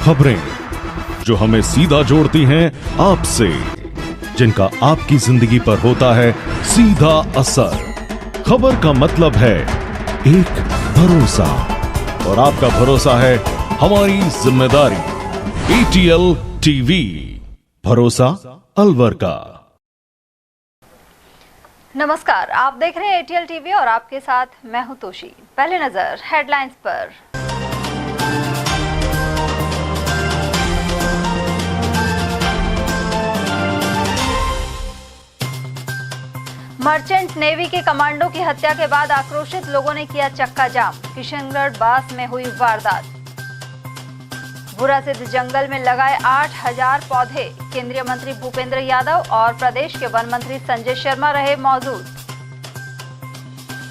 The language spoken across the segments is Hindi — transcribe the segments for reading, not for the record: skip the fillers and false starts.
खबरें जो हमें सीधा जोड़ती हैं आपसे, जिनका आपकी जिंदगी पर होता है सीधा असर। खबर का मतलब है एक भरोसा, और आपका भरोसा है हमारी जिम्मेदारी। ATL TV, भरोसा अलवर का। नमस्कार, आप देख रहे हैं ATL TV और आपके साथ मैं हूं तोशी। पहले नजर हेडलाइंस पर। मर्चेंट नेवी के कमांडो की हत्या के बाद आक्रोशित लोगों ने किया चक्का जाम। किशनगढ़ बास में हुई वारदात। बुरासिद्ध जंगल में लगाए 8000 पौधे। केंद्रीय मंत्री भूपेंद्र यादव और प्रदेश के वन मंत्री संजय शर्मा रहे मौजूद।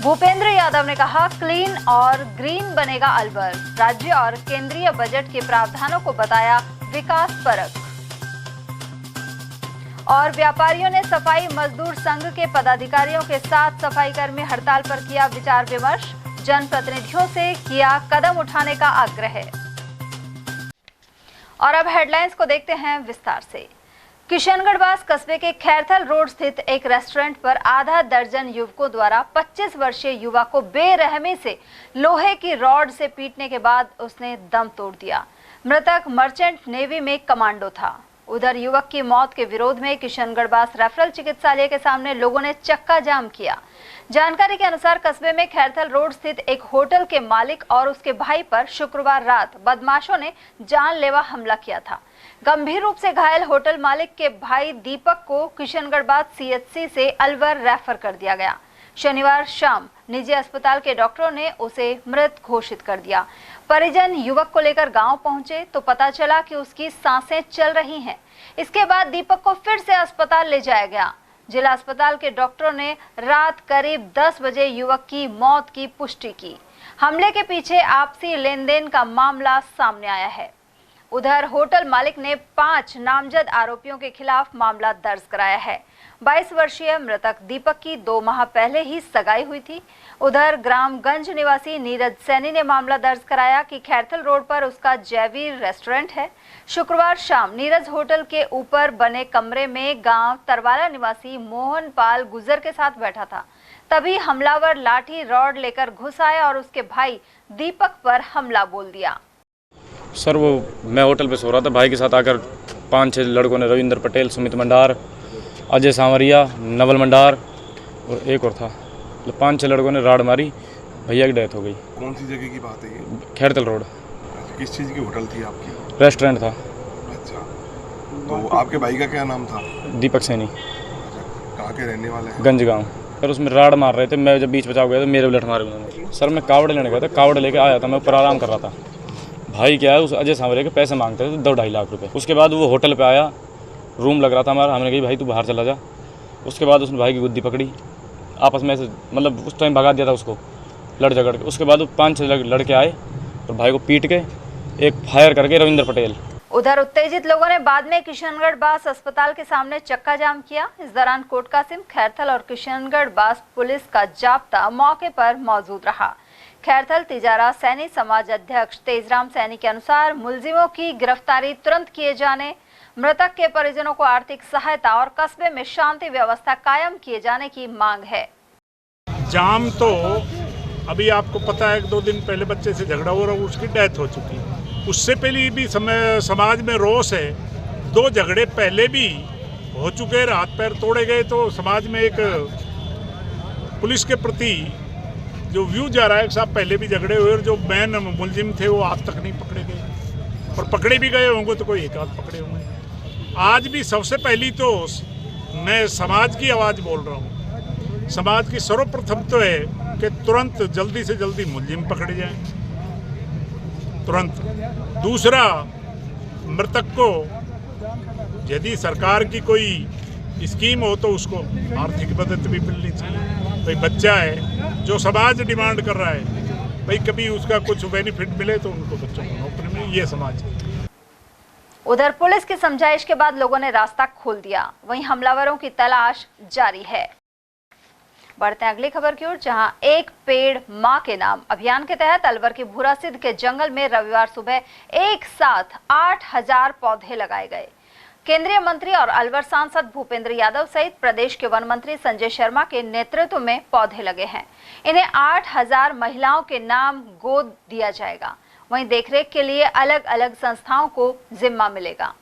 भूपेंद्र यादव ने कहा, क्लीन और ग्रीन बनेगा अलवर। राज्य और केंद्रीय बजट के प्रावधानों को बताया विकास परक। और व्यापारियों ने सफाई मजदूर संघ के पदाधिकारियों के साथ सफाई कर्मी हड़ताल पर किया विचार विमर्श। जनप्रतिनिधियों से किया कदम उठाने का आग्रह। और अब हेडलाइंस को देखते हैं विस्तार से। किशनगढ़ बास कस्बे के खैरथल रोड स्थित एक रेस्टोरेंट पर आधा दर्जन युवकों द्वारा 25 वर्षीय युवा को बेरहमी से लोहे की रॉड से पीटने के बाद उसने दम तोड़ दिया। मृतक मर्चेंट नेवी में कमांडो था। उधर युवक की मौत के विरोध में किशनगढ़ बास रेफरल चिकित्सालय के सामने लोगों ने चक्का जाम किया। जानकारी के अनुसार कस्बे में खैरथल रोड स्थित एक होटल के मालिक और उसके भाई पर शुक्रवार रात बदमाशों ने जानलेवा हमला किया था। गंभीर रूप से घायल होटल मालिक के भाई दीपक को किशनगढ़ बास CHC से अलवर रेफर कर दिया गया। शनिवार शाम निजी अस्पताल के डॉक्टरों ने उसे मृत घोषित कर दिया। परिजन युवक को लेकर गांव पहुंचे तो पता चला कि उसकी सांसें चल रही हैं। इसके बाद दीपक को फिर से अस्पताल ले जाया गया। जिला अस्पताल के डॉक्टरों ने रात करीब 10 बजे युवक की मौत की पुष्टि की। हमले के पीछे आपसी लेन देन का मामला सामने आया है। उधर होटल मालिक ने 5 नामजद आरोपियों के खिलाफ मामला दर्ज कराया है। 22 वर्षीय मृतक दीपक की 2 माह पहले ही सगाई हुई थी। उधर ग्रामगंज निवासी नीरज सैनी ने मामला दर्ज कराया कि खैरथल रोड पर उसका जयवीर रेस्टोरेंट है। शुक्रवार शाम नीरज होटल के ऊपर बने कमरे में गांव तरवाला निवासी मोहन पाल गुजर के साथ बैठा था। तभी हमलावर लाठी रॉड लेकर घुस आया और उसके भाई दीपक पर हमला बोल दिया। सर मैं होटल पे सो रहा था, भाई के साथ आकर 5-6 लड़कों ने, रविंद्र पटेल, सुमित मंडार, अजय सांवरिया, नवल मंडार और एक और था, 5-6 लड़कों ने राड मारी। भैया की डेथ हो गई। कौन सी जगह की बात है ये? खैरथल रोड। किस चीज़ की होटल थी आपकी? रेस्टोरेंट था। अच्छा, तो आपके भाई का क्या नाम था? दीपक सैनी। अच्छा, कहाँ के रहने वाले हैं? गंज गाँव। सर उसमें राड मार रहे थे, मैं जब बीच बचाव गया तो मेरे उलट मारे उन्होंने। सर मैं कावड़ लेने गया था, कावड़ लेके आया था, मैं ऊपर आराम कर रहा था। भाई क्या है, उस अजय सांवरिया के पैसे मांगते थे 2-2.5 लाख रुपए। उसके बाद वो होटल पे आया, रूम लग रहा था हमारा, हमने कही भाई तू बाहर चला जा। उसके बाद उसने भाई की गुद्दी पकड़ी, आपस में ऐसे मतलब उस टाइम भगा दिया था उसको लड़ झगड़ के। उसके बाद वो 5-6 लड़के आए और भाई को पीट के एक फायर करके रविंद्र पटेल। उधर उत्तेजित लोगों ने बाद में किशनगढ़ बास अस्पताल के सामने चक्का जाम किया। इस दौरान कोट कासिम, खैरथल और किशनगढ़ बास पुलिस का जाब्ता मौके पर मौजूद रहा। खैरथल तिजारा सैनी समाज अध्यक्ष तेजराम सैनी के अनुसार मुलजिमों की गिरफ्तारी तुरंत किए जाने, मृतक के परिजनों को आर्थिक सहायता और कस्बे में शांति व्यवस्था कायम किए जाने की मांग है। जाम तो अभी आपको पता है, 1-2 दिन पहले बच्चे से झगड़ा हो रहा, उसकी डेथ हो चुकी है। उससे पहले भी समाज में रोष है। 2 झगड़े पहले भी हो चुके, हाथ पैर तोड़े गए। तो समाज में एक पुलिस के प्रति जो व्यू जा रहा है, साहब पहले भी झगड़े हुए और जो मेन मुलजिम थे वो आज तक नहीं पकड़े गए, और पकड़े भी गए होंगे तो कोई एक आध पकड़े होंगे। आज भी सबसे पहली तो मैं समाज की आवाज़ बोल रहा हूँ। समाज की सर्वप्रथम तो है कि तुरंत जल्दी से जल्दी मुलजिम पकड़े जाएं, तुरंत। दूसरा, मृतक को यदि सरकार की कोई स्कीम हो तो उसको आर्थिक मदद भी मिलनी चाहिए। भाई बच्चा है जो समाज डिमांड कर रहा है, भाई कभी उसका कुछ बेनिफिट मिले तो उनको बच्चों को नौकरी मिले, ये समाज है। उधर पुलिस की समझाइश के बाद लोगों ने रास्ता खोल दिया। वहीं हमलावरों की तलाश जारी है। बढ़ते हैं अगली खबर की ओर, जहां एक पेड़ मां के नाम अभियान के तहत अलवर के भूरासिद्ध के जंगल में रविवार सुबह एक साथ 8000 पौधे लगाए गए। केंद्रीय मंत्री और अलवर सांसद भूपेंद्र यादव सहित प्रदेश के वन मंत्री संजय शर्मा के नेतृत्व में पौधे लगे हैं। इन्हें 8000 महिलाओं के नाम गोद दिया जाएगा। वहीं देखरेख के लिए अलग अलग संस्थाओं को जिम्मा मिलेगा।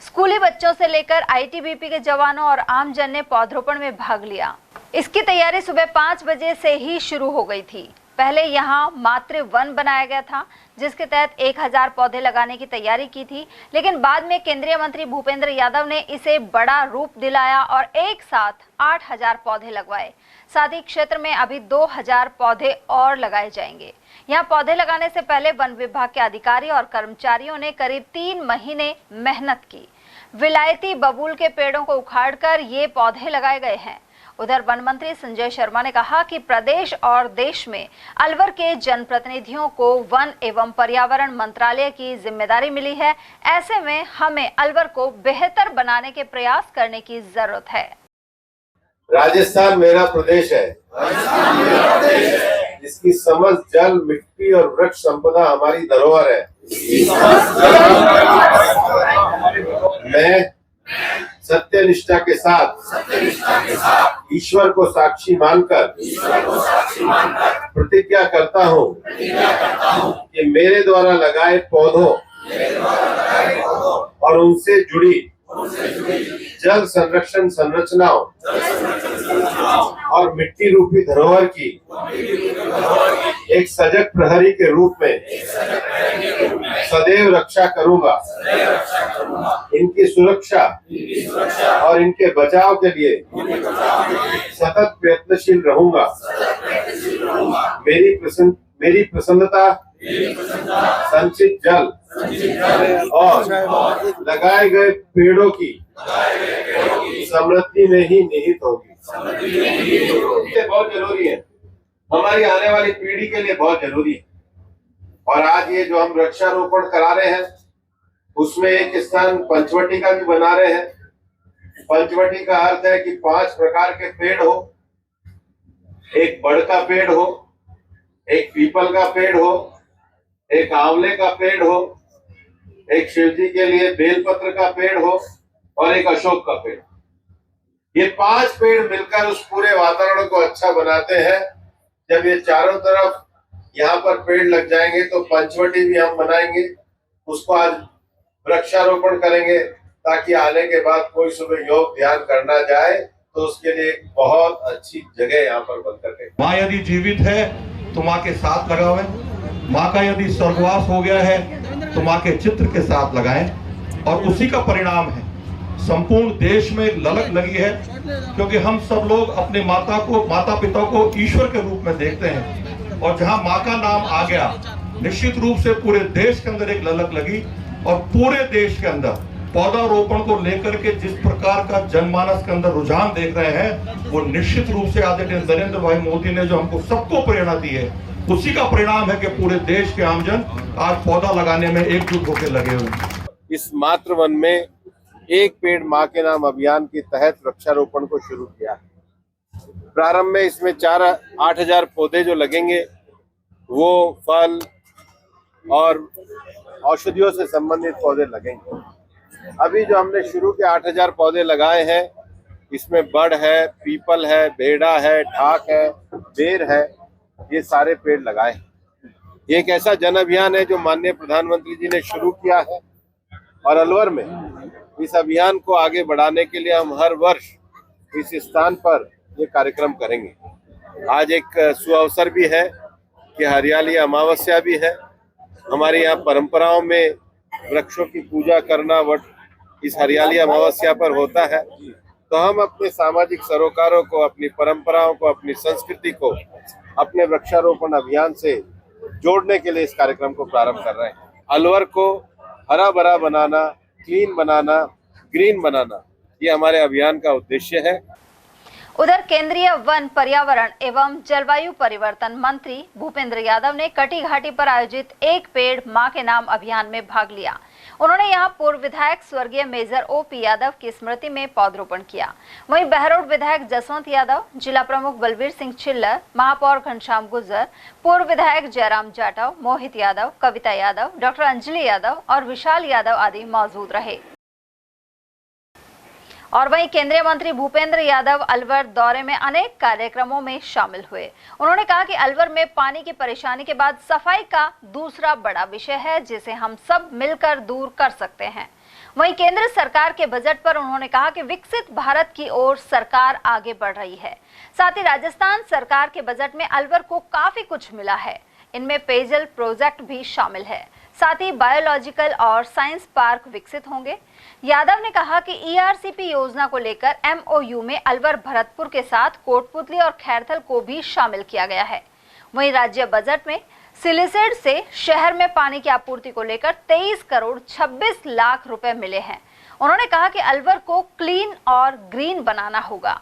स्कूली बच्चों से लेकर आईटीबीपी के जवानों और आमजन ने पौधरोपण में भाग लिया। इसकी तैयारी सुबह 5 बजे से ही शुरू हो गई थी। पहले यहां मातृ वन बनाया गया था, जिसके तहत 1000 पौधे लगाने की तैयारी की थी, लेकिन बाद में केंद्रीय मंत्री भूपेंद्र यादव ने इसे बड़ा रूप दिलाया और एक साथ 8000 पौधे लगवाए। साथ ही क्षेत्र में अभी 2000 पौधे और लगाए जाएंगे। यहाँ पौधे लगाने से पहले वन विभाग के अधिकारी और कर्मचारियों ने करीब 3 महीने मेहनत की। विलायती बबूल के पेड़ों को उखाड़कर ये पौधे लगाए गए हैं। उधर वन मंत्री संजय शर्मा ने कहा कि प्रदेश और देश में अलवर के जनप्रतिनिधियों को वन एवं पर्यावरण मंत्रालय की जिम्मेदारी मिली है। ऐसे में हमें अलवर को बेहतर बनाने के प्रयास करने की जरूरत है। राजस्थान मेरा प्रदेश है, जिसकी समस्त जल, मिट्टी और वृक्ष संपदा हमारी धरोहर है। मैं सत्य निष्ठा के साथ ईश्वर को साक्षी मानकर प्रतिज्ञा करता हूँ कि मेरे द्वारा लगाए पौधों और उनसे जुड़ी जल संरक्षण संरचनाओं और मिट्टी रूपी धरोहर की एक सजग प्रहरी के रूप में सदैव रक्षा करूंगा। इनकी सुरक्षा और इनके बचाव के लिए सतत प्रयत्नशील रहूंगा। मेरी प्रसन्नता संचित जल और लगाए गए पेड़ों की समृद्धि में ही निहित होगी। ये बहुत जरूरी है, हमारी आने वाली पीढ़ी के लिए बहुत जरूरी है। और आज ये जो हम वृक्षारोपण करा रहे हैं, उसमें एक स्थान पंचवटी का भी बना रहे हैं। पंचवटी का अर्थ है कि 5 प्रकार के पेड़ हो, एक बड़ का पेड़ हो, एक पीपल का पेड़ हो, एक आंवले का पेड़ हो, एक शिवजी के लिए बेलपत्र का पेड़ हो और एक अशोक का पेड़। ये 5 पेड़ मिलकर उस पूरे वातावरण को अच्छा बनाते हैं। जब ये चारों तरफ यहाँ पर पेड़ लग जाएंगे तो पंचवटी भी हम बनाएंगे, उसको आज वृक्षारोपण करेंगे, ताकि आने के बाद कोई सुबह योग ध्यान करना जाए तो उसके लिए एक बहुत अच्छी जगह यहाँ पर बन करके। माँ यदि जीवित है तो माँ के साथ लगावें, माँ का यदि स्वर्गवास हो गया है तो माँ के चित्र के साथ लगाएं। और उसी का परिणाम है संपूर्ण देश में एक ललक लगी है, क्योंकि हम सब लोग अपने माता पिता को ईश्वर के रूप में देखते हैं। और जहां माँ का नाम आ गया, निश्चित रूप से पूरे देश के अंदर एक ललक लगी। और पूरे देश के अंदर पौधारोपण को लेकर के जिस प्रकार का जनमानस के अंदर रुझान देख रहे हैं, वो निश्चित रूप से आदरणीय नरेंद्र भाई मोदी ने जो हमको सबको प्रेरणा दी है, उसी का परिणाम है कि पूरे देश के आमजन आज पौधा लगाने में एकजुट होकर लगे हुए। इस मातृ वन में एक पेड़ माँ के नाम अभियान के तहत वृक्षारोपण को शुरू किया है। प्रारंभ में इसमें 8,000 पौधे जो लगेंगे वो फल और औषधियों से संबंधित पौधे लगेंगे। अभी जो हमने शुरू के 8,000 पौधे लगाए हैं, इसमें बड़ है, पीपल है, बेड़ा है, ढाक है, बेर है, ये सारे पेड़ लगाए हैं। ये एक ऐसा जन अभियान है जो माननीय प्रधानमंत्री जी ने शुरू किया है और अलवर में इस अभियान को आगे बढ़ाने के लिए हम हर वर्ष इस स्थान पर ये कार्यक्रम करेंगे। आज एक सुअवसर भी है कि हरियाली अमावस्या भी है। हमारे यहाँ परंपराओं में वृक्षों की पूजा करना इस हरियाली अमावस्या पर होता है, तो हम अपने सामाजिक सरोकारों को, अपनी परंपराओं को, अपनी संस्कृति को अपने वृक्षारोपण अभियान से जोड़ने के लिए इस कार्यक्रम को प्रारंभ कर रहे हैं। अलवर को हरा भरा बनाना, क्लीन बनाना, ग्रीन बनाना, ये हमारे अभियान का उद्देश्य है। उधर केंद्रीय वन, पर्यावरण एवं जलवायु परिवर्तन मंत्री भूपेंद्र यादव ने कटी घाटी पर आयोजित एक पेड़ मां के नाम अभियान में भाग लिया। उन्होंने यहां पूर्व विधायक स्वर्गीय मेजर ओपी यादव की स्मृति में पौधरोपण किया। वहीं बहरोड विधायक जसवंत यादव, जिला प्रमुख बलवीर सिंह छिल्लर, महापौर घनश्याम गुर्जर, पूर्व विधायक जयराम जाटव, मोहित यादव, कविता यादव, डॉक्टर अंजलि यादव और विशाल यादव आदि मौजूद रहे। और वहीं केंद्रीय मंत्री भूपेंद्र यादव अलवर दौरे में अनेक कार्यक्रमों में शामिल हुए। उन्होंने कहा कि अलवर में पानी की परेशानी के बाद सफाई का दूसरा बड़ा विषय है, जिसे हम सब मिलकर दूर कर सकते हैं। वहीं केंद्र सरकार के बजट पर उन्होंने कहा कि विकसित भारत की ओर सरकार आगे बढ़ रही है। साथ ही राजस्थान सरकार के बजट में अलवर को काफी कुछ मिला है। इनमें पेयजल प्रोजेक्ट भी शामिल है। साथ ही बायोलॉजिकल और साइंस पार्क विकसित होंगे। यादव ने कहा कि ईआरसीपी योजना को लेकर एमओयू में अलवर, भरतपुर के साथ कोटपुतली और खैरथल को भी शामिल किया गया है। वहीं राज्य बजट में सिलिसेड से शहर में पानी की आपूर्ति को लेकर 23 करोड़ 26 लाख रुपए मिले हैं। उन्होंने कहा कि अलवर को क्लीन और ग्रीन बनाना होगा।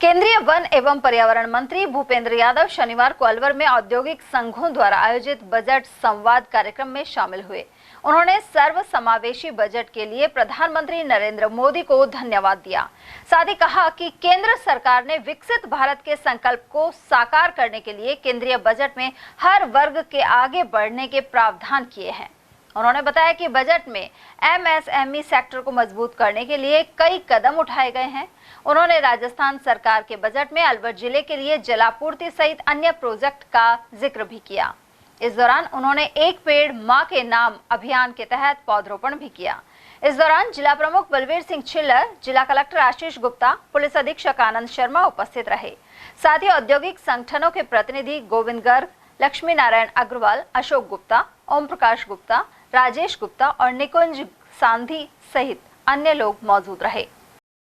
केंद्रीय वन एवं पर्यावरण मंत्री भूपेंद्र यादव शनिवार को अलवर में औद्योगिक संघों द्वारा आयोजित बजट संवाद कार्यक्रम में शामिल हुए। उन्होंने सर्व समावेशी बजट के लिए प्रधानमंत्री नरेंद्र मोदी को धन्यवाद दिया। साथ ही कहा कि केंद्र सरकार ने विकसित भारत के संकल्प को साकार करने के लिए केंद्रीय बजट में हर वर्ग के आगे बढ़ने के प्रावधान किए हैं। उन्होंने बताया कि बजट में एमएसएमई सेक्टर को मजबूत करने के लिए कई कदम उठाए गए हैं। उन्होंने राजस्थान सरकार के बजट में अलवर जिले के लिए जलापूर्ति सहित अन्य प्रोजेक्ट का जिक्र भी किया। इस दौरान उन्होंने एक पेड़ मां के नाम अभियान के तहत पौधरोपण भी किया। इस दौरान जिला प्रमुख बलवीर सिंह छिल्लर, जिला कलेक्टर आशीष गुप्ता, पुलिस अधीक्षक आनंद शर्मा उपस्थित रहे। साथ ही औद्योगिक संगठनों के प्रतिनिधि गोविंद गर्ग, लक्ष्मी नारायण अग्रवाल, अशोक गुप्ता, ओम प्रकाश गुप्ता, राजेश गुप्ता और निकुंज सांधी सहित अन्य लोग मौजूद रहे।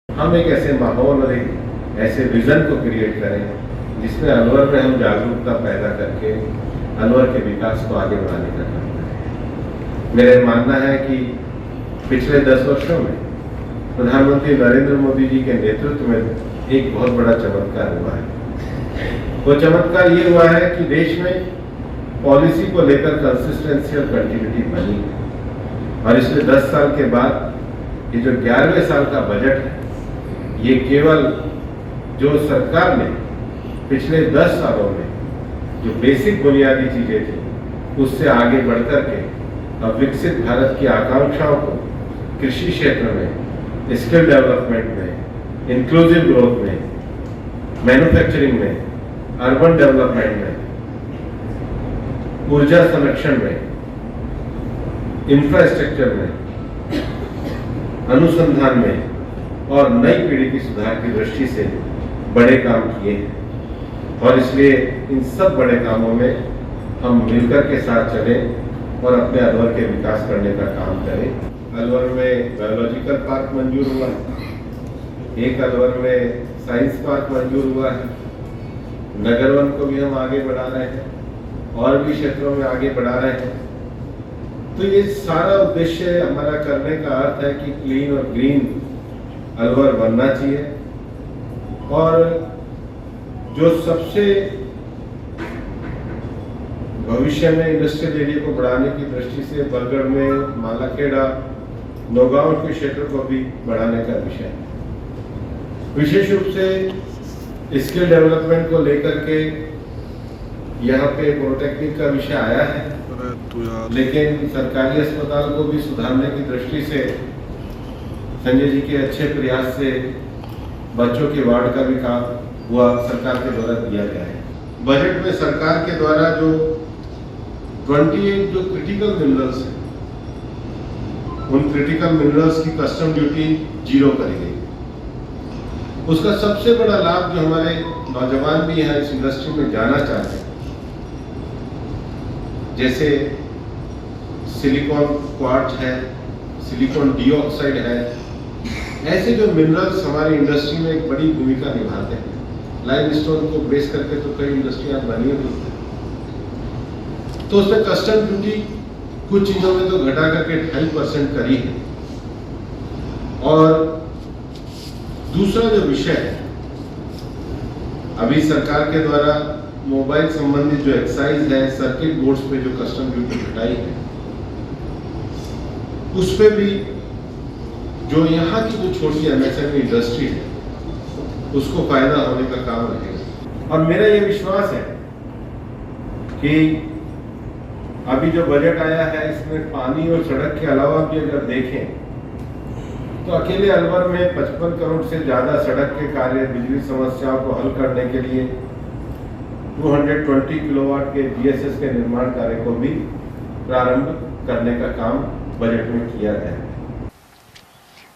हम एक ऐसे माहौल और एक ऐसे विजन को क्रिएट करें जिसमें अलवर में हम जागरूकता पैदा करके अलवर के विकास को आगे बढ़ाने का काम करें। मेरा मानना है कि पिछले 10 वर्षों में प्रधानमंत्री नरेंद्र मोदी जी के नेतृत्व में एक बहुत बड़ा चमत्कार हुआ है। वो चमत्कार ये हुआ है कि देश में पॉलिसी को लेकर कंसिस्टेंसी और कंटिन्यूटी बनी है। और इसमें 10 साल के बाद ये जो 11वें साल का बजट है, ये केवल जो सरकार ने पिछले 10 सालों में जो बेसिक बुनियादी चीजें थी उससे आगे बढ़कर के अब विकसित भारत की आकांक्षाओं को कृषि क्षेत्र में, स्किल डेवलपमेंट में, इंक्लूसिव ग्रोथ में, मैन्युफैक्चरिंग में, अर्बन डेवलपमेंट में, ऊर्जा संरक्षण में, इंफ्रास्ट्रक्चर में, अनुसंधान में और नई पीढ़ी की सुधार की दृष्टि से बड़े काम किए हैं। और इसलिए इन सब बड़े कामों में हम मिलकर के साथ चलें और अपने अलवर के विकास करने का काम करें। अलवर में बायोलॉजिकल पार्क मंजूर हुआ है, एक अलवर में साइंस पार्क मंजूर हुआ है, नगर वन को भी हम आगे बढ़ा रहे हैं और भी क्षेत्रों में आगे बढ़ा रहे हैं। तो ये सारा उद्देश्य हमारा करने का अर्थ है कि क्लीन और ग्रीन अलवर बनना चाहिए। और जो सबसे भविष्य में इंडस्ट्रियल एरिया को बढ़ाने की दृष्टि से बरगढ़ में, मालाखेड़ा, नौगांव के क्षेत्र को भी बढ़ाने का विषय है। विशेष रूप से स्किल डेवलपमेंट को लेकर के यहाँ पे पॉलिटेक्निक का विषय आया है, लेकिन सरकारी अस्पताल को भी सुधारने की दृष्टि से संजय जी के अच्छे प्रयास से बच्चों के वार्ड का भी काम हुआ, सरकार के द्वारा दिया गया है। बजट में सरकार के द्वारा जो 28 जो क्रिटिकल मिनरल्स हैं, उन क्रिटिकल मिनरल्स की कस्टम ड्यूटी 0 करी गई। उसका सबसे बड़ा लाभ जो हमारे नौजवान भी यहाँ इस इंडस्ट्री में जाना चाहते हैं, जैसे सिलिकॉन क्वार्ट्ज है, सिलिकॉन डाइऑक्साइड है, ऐसे जो मिनरल्स हमारी इंडस्ट्री में एक बड़ी भूमिका निभाते हैं। लाइमस्टोन को बेस करके तो कई इंडस्ट्रियां बनी हुई हैं, तो उसमें कस्टम ड्यूटी कुछ चीजों में तो घटा करके 2.5% करी है। और दूसरा जो विषय है अभी सरकार के द्वारा मोबाइल संबंधित जो एक्साइज है, सर्किट बोर्ड्स पे जो कस्टम ड्यूटी घटाई है, उस पे भी जो यहाँ की जो छोटी एमएसएमई इंडस्ट्री है उसको फायदा होने का काम रहेगा। और मेरा ये विश्वास है कि अभी जो बजट आया है इसमें पानी और सड़क के अलावा भी अगर देखें तो अकेले अलवर में 55 करोड़ से ज्यादा सड़क के कार्य, बिजली समस्याओं को हल करने के लिए 220 किलोवाट के जीएसएस के निर्माण कार्य को भी प्रारंभ करने का काम बजट में किया गया है।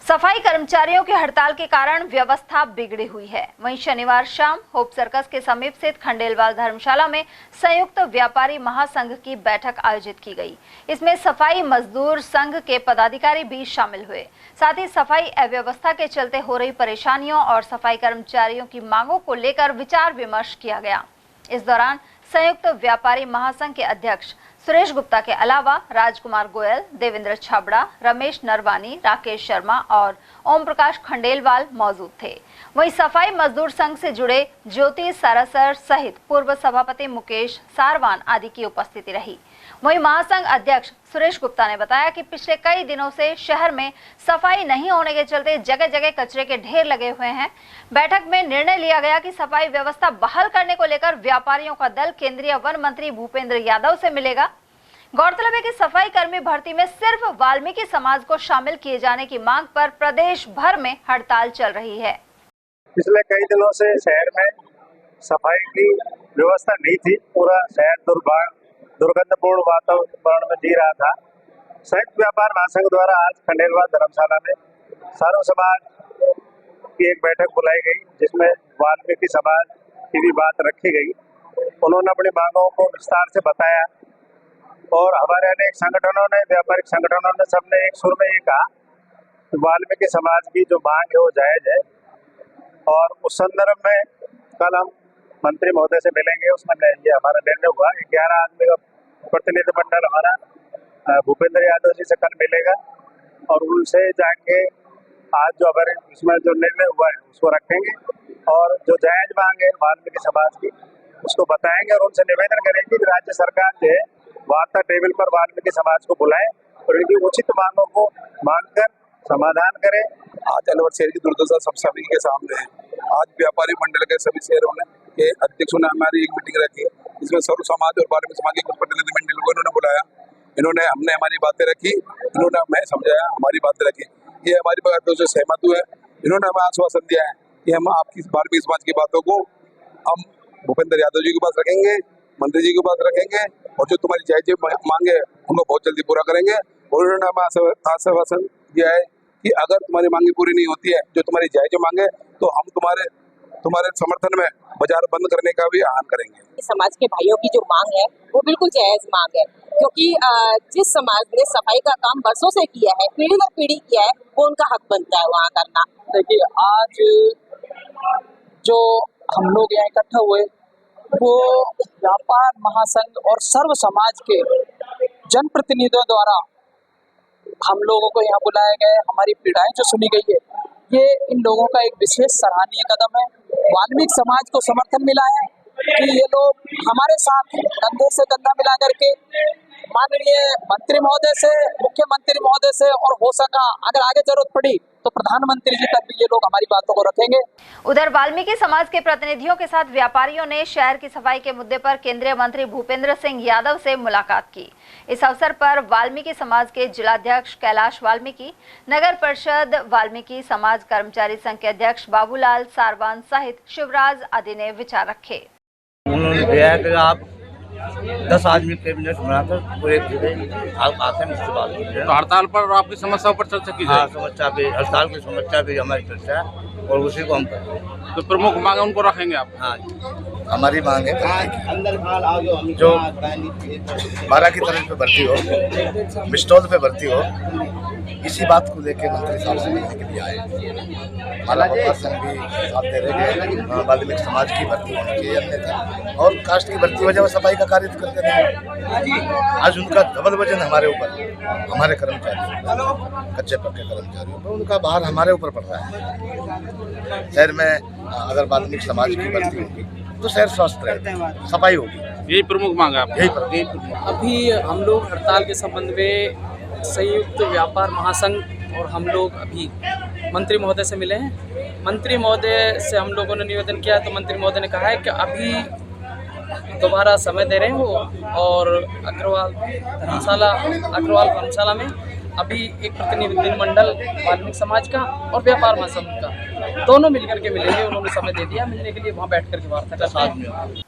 सफाई कर्मचारियों की हड़ताल के कारण व्यवस्था बिगड़ी हुई है। वहीं शनिवार शाम होप सर्कस के समीप स्थित खंडेलवाल धर्मशाला में संयुक्त व्यापारी महासंघ की बैठक आयोजित की गई। इसमें सफाई मजदूर संघ के पदाधिकारी भी शामिल हुए। साथ ही सफाई अव्यवस्था के चलते हो रही परेशानियों और सफाई कर्मचारियों की मांगों को लेकर विचार विमर्श किया गया। इस दौरान संयुक्त व्यापारी महासंघ के अध्यक्ष सुरेश गुप्ता के अलावा राजकुमार गोयल, देवेंद्र छाबड़ा, रमेश नरवानी, राकेश शर्मा और ओम प्रकाश खंडेलवाल मौजूद थे। वहीं सफाई मजदूर संघ से जुड़े ज्योति सारासर सहित पूर्व सभापति मुकेश सारवान आदि की उपस्थिति रही। वहीं महासंघ अध्यक्ष सुरेश गुप्ता ने बताया कि पिछले कई दिनों से शहर में सफाई नहीं होने के चलते जगह जगह कचरे के ढेर लगे हुए हैं। बैठक में निर्णय लिया गया कि सफाई व्यवस्था बहाल करने को लेकर व्यापारियों का दल केंद्रीय वन मंत्री भूपेंद्र यादव से मिलेगा। गौरतलब है कि सफाई कर्मी भर्ती में सिर्फ वाल्मीकि समाज को शामिल किए जाने की मांग पर प्रदेश भर में हड़ताल चल रही है। पिछले कई दिनों से शहर में सफाई की व्यवस्था नहीं थी। पूरा शहर दुर्गंधपूर्ण वातावरण में जी रहा था। संयुक्त व्यापार महासंघ द्वारा आज खंडेलवाल धर्मशाला में सर्व समाज की एक बैठक बुलाई गई, जिसमें वाल्मीकि समाज की भी बात रखी गई। उन्होंने अपनी मांगों को विस्तार से बताया और हमारे अनेक संगठनों ने, व्यापारिक संगठनों ने, सबने एक सुर में ये कहा कि वाल्मीकि समाज की जो मांग है वो जायज है। और उस संदर्भ में कल हम मंत्री महोदय से मिलेंगे। उसमें ये हमारा निर्णय हुआ 11 आदमी का प्रतिनिधिमंडल हमारा भूपेंद्र यादव जी से कल मिलेगा और उनसे जाके आज जो हमारे इसमें जो निर्णय हुआ है उसको रखेंगे और जो जायज मांग है वाल्मीकि समाज की उसको बताएंगे और उनसे निवेदन करेंगे कि राज्य सरकार जो है वार्ता टेबल पर वाल्मीकि समाज को बुलाए और इनकी उचित मांगों को मानकर समाधान करें। आज अलवर शहर की दुर्दशा सब सभी के सामने है। आज व्यापारी मंडल के सभी शहरों के अध्यक्षों ने हमारी एक मीटिंग रखी, इसमें सर्व समाज और वाल्मीकि समाज के कुछ प्रतिनिधिमंडल को इन्होंने बुलाया। हमने हमारी बातें रखी, मैं समझाया, हमारी बातें रखी। ये हमारी बातों से सहमत हुए। इन्होंने हमें आश्वासन दिया है कि हम आपकी वाल्मीकि समाज की बातों को हम भूपेंद्र यादव जी के पास रखेंगे, मंत्री जी के पास रखेंगे और जो तुम्हारी जायज मांगे उनको बहुत जल्दी पूरा करेंगे। और उन्होंने हमें आश्वासन दिया है कि अगर तुम्हारी मांगे पूरी नहीं होती है, जो तुम्हारी जायज मांगे, तो हम तुम्हारे समर्थन में बाजार बंद करने का भी आह्वान करेंगे। समाज के भाइयों की जो मांग है वो बिल्कुल जायज मांग है, क्योंकि जिस समाज ने सफाई का काम बरसों से किया है, पीढ़ी दर पीढ़ी किया है, वो उनका हक बनता है वहाँ करना। देखिए, आज जो हम लोग यहाँ इकट्ठा हुए वो व्यापार महासंघ और सर्व समाज के जनप्रतिनिधियों द्वारा हम लोगों को यहाँ बुलाया गया है। हमारी पीड़ाएं जो सुनी गई है, ये इन लोगों का एक विशेष सराहनीय कदम है। वाल्मीकि समाज को समर्थन मिला है कि ये लोग हमारे साथ कंधे से कंधा मिला करके माननीय मंत्री महोदय से, मुख्यमंत्री महोदय से और हो सका अगर आगे जरूरत पड़ी तो प्रधानमंत्री जी तक भी ये लोग हमारी बातों को रखेंगे। उधर वाल्मीकि समाज के प्रतिनिधियों के साथ व्यापारियों ने शहर की सफाई के मुद्दे पर केंद्रीय मंत्री भूपेंद्र सिंह यादव से मुलाकात की। इस अवसर पर वाल्मीकि समाज के जिलाध्यक्ष कैलाश वाल्मीकि, नगर परिषद वाल्मीकि समाज कर्मचारी संघ के अध्यक्ष बाबूलाल सारवान सहित शिवराज आदि ने विचार रखे। उन्होंने दिया कि आप 10 आदमी कैबिनेट बनाकर वो एक जगह आप आते हैं मुझसे बात कीजिए। तो हड़ताल पर आपकी समस्याओं पर चर्चा की जाए। हाँ, समस्या भी, हड़ताल की समस्या भी हमारी चर्चा है और उसी को हम करेंगे। तो प्रमुख मांग उनको रखेंगे आप? हाँ, हमारी मांग है जो 12 की तरफ पे भर्ती हो, बिस्टॉल पे भर्ती हो इसी बात को लेकर मंत्री साहब से मिलने के लिए आए। हमारा व्यापार संघ भी साथ दे रहे हैं, वाल्मीकि समाज की भर्ती होनी चाहिए अन्यथा, और कास्ट की भर्ती वजह में सफाई का कार्य करते नहीं। आज उनका डबल वजन हमारे ऊपर, हमारे कर्मचारी, कच्चे पक्के कर्मचारियों पर उनका भार हमारे ऊपर पड़ रहा है। शहर में अगर वाल्मीकि समाज की भर्ती होगी तो शहर स्वस्थ रहेगा, सफाई होगी, यही प्रमुख मांग है। यही प्रमुख। अभी हम लोग हड़ताल के संबंध में संयुक्त व्यापार महासंघ और हम लोग अभी मंत्री महोदय से मिले हैं। मंत्री महोदय से हम लोगों ने निवेदन किया तो मंत्री महोदय ने कहा है कि अभी दोबारा समय दे रहे हैं वो, और अग्रवाल धर्मशाला में अभी एक प्रतिनिधि मंडल वाल्मीकि समाज का और व्यापार महासंघ का दोनों मिलकर के मिलेंगे। उन्होंने समय दे दिया मिलने के लिए, वहाँ बैठ कर के वार्ता कर साथ में।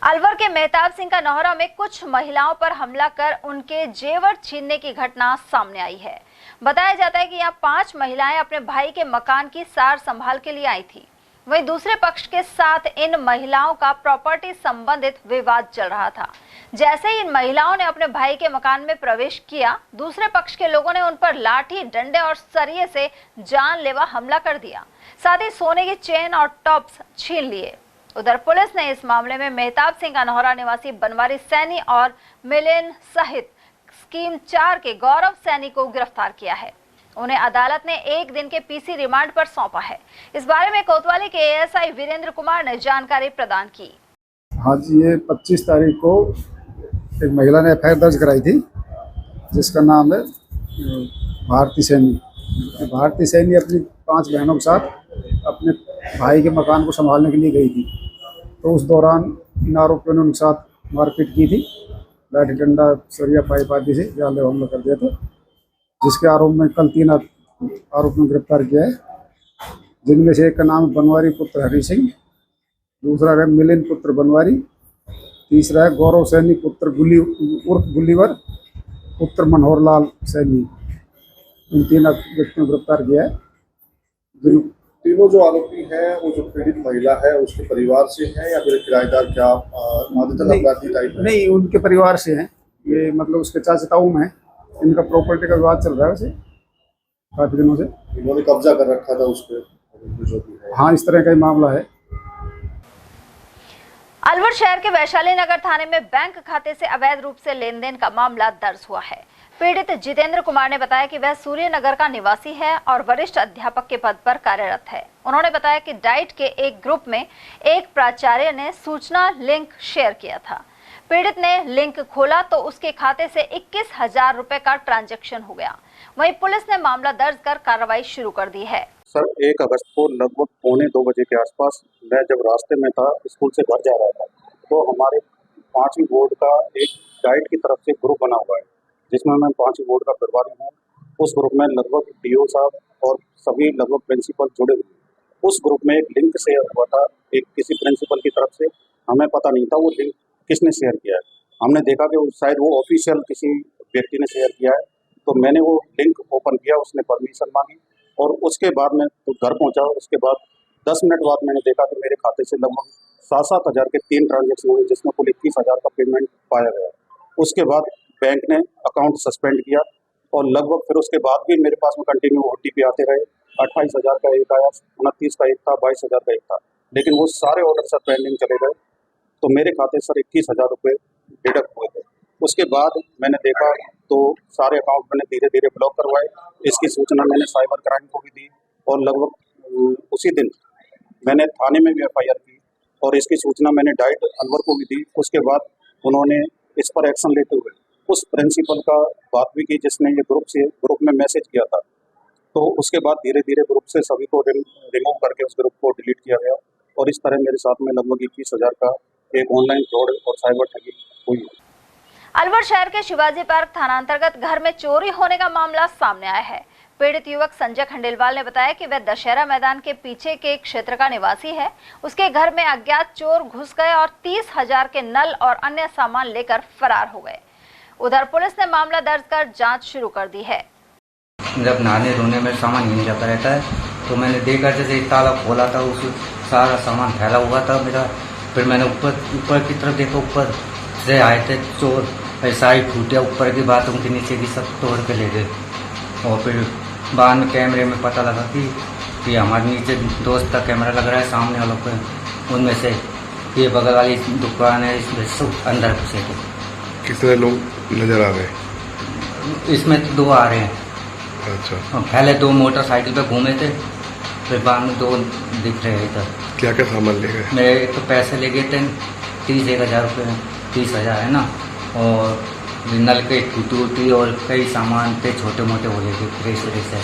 अलवर के मेहताब सिंह का नौहरा में कुछ महिलाओं पर हमला कर उनके जेवर छीनने की घटना सामने आई है। बताया जाता है कि यहाँ 5 महिलाएं अपने भाई के मकान की सार संभाल के लिए आई थी। वहीं दूसरे पक्ष के साथ इन महिलाओं का प्रॉपर्टी संबंधित विवाद चल रहा था। जैसे ही इन महिलाओं ने अपने भाई के मकान में प्रवेश किया, दूसरे पक्ष के लोगों ने उन पर लाठी, डंडे और सरिये से जानलेवा हमला कर दिया। साथ ही सोने की चेन और टॉप्स छीन लिए। उधर पुलिस ने इस मामले में मेहताब सिंह का नौहरा निवासी बनवारी सैनी और मिलिन सहित स्कीम 4 के गौरव सैनी को गिरफ्तार किया है। उन्हें अदालत ने 1 दिन के पीसी रिमांड पर सौंपा है। इस बारे में कोतवाली के एएसआई वीरेंद्र कुमार ने जानकारी प्रदान की। हाँ जी, ये 25 तारीख को एक महिला ने एफआईआर दर्ज कराई थी, जिसका नाम है भारती सैनी। भारती सैनी अपनी 5 बहनों के साथ अपने भाई के मकान को संभालने के लिए गई थी। तो उस दौरान इन आरोपियों ने उनके साथ मारपीट की थी, लाठी, डंडा, सरिया, पाइप आदि से जानलेवा हमला कर दिया था, जिसके आरोप में कल 3 आरोपियों को गिरफ्तार किया है, जिनमें से एक का नाम बनवारी पुत्र हरि सिंह, दूसरा है मिलिन पुत्र बनवारी, तीसरा है गौरव सैनी पुत्र गुलीवर पुत्र मनोहर लाल सैनी। इन 3 व्यक्तियों को गिरफ्तार किया है। तीनों जो आरोपी हैं वो जो पीड़ित महिला है उसके परिवार से हैं या फिर किराएदार, क्या अपराधी टाइप? नहीं, उनके परिवार से हैं। ये मतलब उसके चाचा ताऊ में है। इनका प्रॉपर्टी का विवाद चल रहा है वैसे काफी दिनों से। इन्होंने कब्जा कर रखा था उस पर जो भी है। हाँ, इस तरह का ही मामला है। अलवर शहर के वैशाली नगर थाने में बैंक खाते से अवैध रूप से लेन देन का मामला दर्ज हुआ है। पीड़ित जितेंद्र कुमार ने बताया कि वह सूर्य नगर का निवासी है और वरिष्ठ अध्यापक के पद पर कार्यरत है। उन्होंने बताया कि डाइट के एक ग्रुप में एक प्राचार्य ने सूचना लिंक शेयर किया था। पीड़ित ने लिंक खोला तो उसके खाते से 21,000 रुपए का ट्रांजैक्शन हो गया। वहीं पुलिस ने मामला दर्ज कर कार्रवाई शुरू कर दी है। सर, 1 अगस्त को लगभग 2:45 के आसपास मैं जब रास्ते में था, स्कूल से घर जा रहा था, तो हमारे 5वीं बोर्ड का एक डाइट की तरफ से ग्रुप बना हुआ है, जिसमें मैं 5वीं बोर्ड का प्रभारी हूँ। उस ग्रुप में लगभग डीओ साहब और सभी लगभग प्रिंसिपल जुड़े हुए। उस ग्रुप में एक लिंक शेयर हुआ था एक किसी प्रिंसिपल की तरफ से। हमें पता नहीं था वो लिंक किसने शेयर किया है। हमने देखा कि शायद वो ऑफिशियल किसी व्यक्ति ने शेयर किया है, तो मैंने वो लिंक ओपन किया, उसने परमिशन मांगी और उसके बाद मैं तो घर पहुंचा। उसके बाद 10 मिनट बाद मैंने देखा कि मेरे खाते से लगभग 7-7 हज़ार के 3 ट्रांजेक्शन हुए, जिसमें कुल 21,000 का पेमेंट पाया गया। उसके बाद बैंक ने अकाउंट सस्पेंड किया और लगभग फिर उसके बाद भी मेरे पास में कंटिन्यू ओटीपी आते रहे। 28,000 का एक आया, 29 का एक था, 22,000 का एक था, लेकिन वो सारे ऑर्डर सर पेंडिंग चले गए। तो मेरे खाते सर 21,000 रुपये डिडक्ट हुए थे। उसके बाद मैंने देखा तो सारे अकाउंट मैंने धीरे धीरे ब्लॉक करवाए। इसकी सूचना मैंने साइबर क्राइम को भी दी और लगभग उसी दिन मैंने थाने में भी एफआईआर की और इसकी सूचना मैंने डाइट अलवर को भी दी। उसके बाद उन्होंने इस पर एक्शन लेते हुए उस प्रिंसिपल का बात भी की जिसने ये ग्रुप में मैसेज किया था। तो उसके बाद धीरे धीरे ग्रुप से सभी को रिमूव करके उस ग्रुप को डिलीट किया गया और इस तरह मेरे साथ में लगभग 21,000 का एक ऑनलाइन फ्रॉड और साइबर ठगी हुई। अलवर शहर के शिवाजी पार्क थाना अंतर्गत घर में चोरी होने का मामला सामने आया है। पीड़ित युवक संजय खंडेलवाल ने बताया कि वह दशहरा मैदान के पीछे के क्षेत्र का निवासी है। उसके घर में अज्ञात चोर घुस गए और 30,000 के नल और अन्य सामान लेकर फरार हो गए। उधर पुलिस ने मामला दर्ज कर जांच शुरू कर दी है। जब नहाने धोने में सामान नहीं जाता रहता है तो मैंने देखा जैसे ताला खोला था, उस सारा सामान फैला हुआ था मेरा। फिर मैंने ऊपर की तरफ देखा, ऊपर से आए थे चोर, ऐसा ही फूटिया ऊपर की बात, उनके नीचे की सब तोड़ के ले गए। और फिर बाद में कैमरे में पता लगा कि हमारे नीचे दोस्त का कैमरा लग रहा है सामने वालों पे, उनमें से ये बगल वाली दुकान है, इसमें सब अंदर घुसे थे। कितने लोग नजर आ गए? इसमें 2 आ रहे हैं। अच्छा। पहले 2 मोटरसाइकिल पे घूमे थे, फिर बाद में 2 दिख रहे हैं इधर। क्या क्या सामान ले गए? मेरे तो पैसे ले गए थे 30,000 रुपये, 30,000 है ना, और नल के टूटी और कई सामान थे छोटे मोटे हो गए, फ्रेश ऐसे।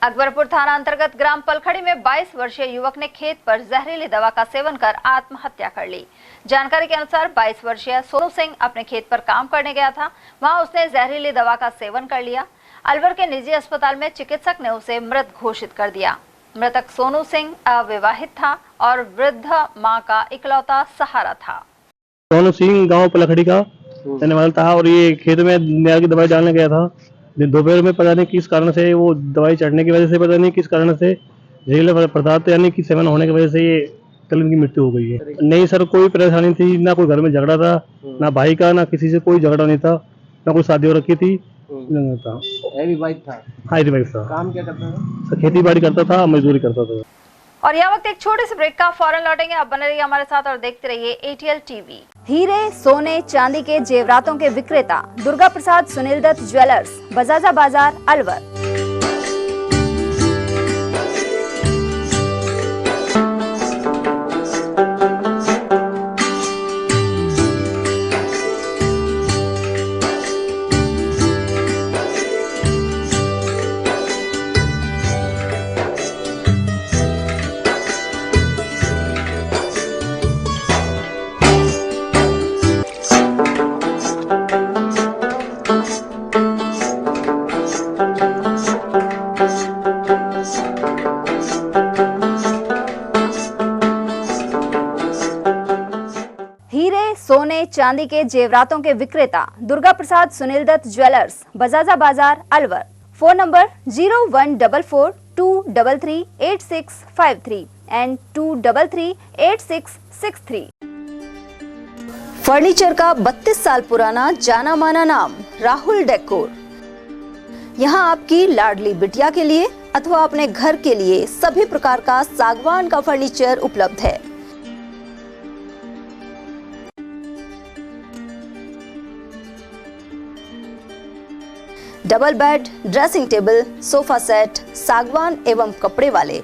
अकबरपुर थाना अंतर्गत ग्राम पलखड़ी में 22 वर्षीय युवक ने खेत पर जहरीली दवा का सेवन कर आत्महत्या कर ली। जानकारी के अनुसार 22 वर्षीय सोनू सिंह अपने खेत पर काम करने गया था। वहां उसने जहरीली दवा का सेवन कर लिया। अलवर के निजी अस्पताल में चिकित्सक ने उसे मृत घोषित कर दिया। मृतक सोनू सिंह अविवाहित था और वृद्ध मां का इकलौता सहारा था। सोनू सिंह गाँव पलखड़ी का रहने वाला था और ये खेत में नया की दवाई डालने गया था। दोपहर में पता नहीं किस कारण से, वो दवाई चढ़ने की वजह से पता नहीं किस कारण से जहरीला पदार्थ यानी कि सेवन होने की वजह से ये कल इनकी मृत्यु हो गई है। नहीं सर, कोई परेशानी थी ना, कोई घर में झगड़ा था ना, भाई का ना किसी से कोई झगड़ा नहीं था, ना कोई शादी हो रखी थी था। हाँ रिवाइव था। काम क्या करता था? खेती बाड़ी करता था, मजदूरी करता था। और यह वक्त एक छोटे से ब्रेक का, फौरन लौटेंगे। आप बने रहिए हमारे साथ और देखते रहिए ATL TV। हीरे सोने चांदी के जेवरातों के विक्रेता दुर्गा प्रसाद सुनील दत्त ज्वेलर्स, बजाजा बाजार, अलवर। सोने चांदी के जेवरातों के विक्रेता दुर्गा प्रसाद सुनील दत्त ज्वेलर्स, बजाजा बाजार, Alwar. Phone number 0144233863 and 2338663। Furniture का 32 साल पुराना जाना माना नाम राहुल डेकोर। यहाँ आपकी लाडली बिटिया के लिए अथवा अपने घर के लिए सभी प्रकार का सागवान का फर्नीचर उपलब्ध है। Double bed, dressing table, sofa set सागवान एवं कपड़े वाले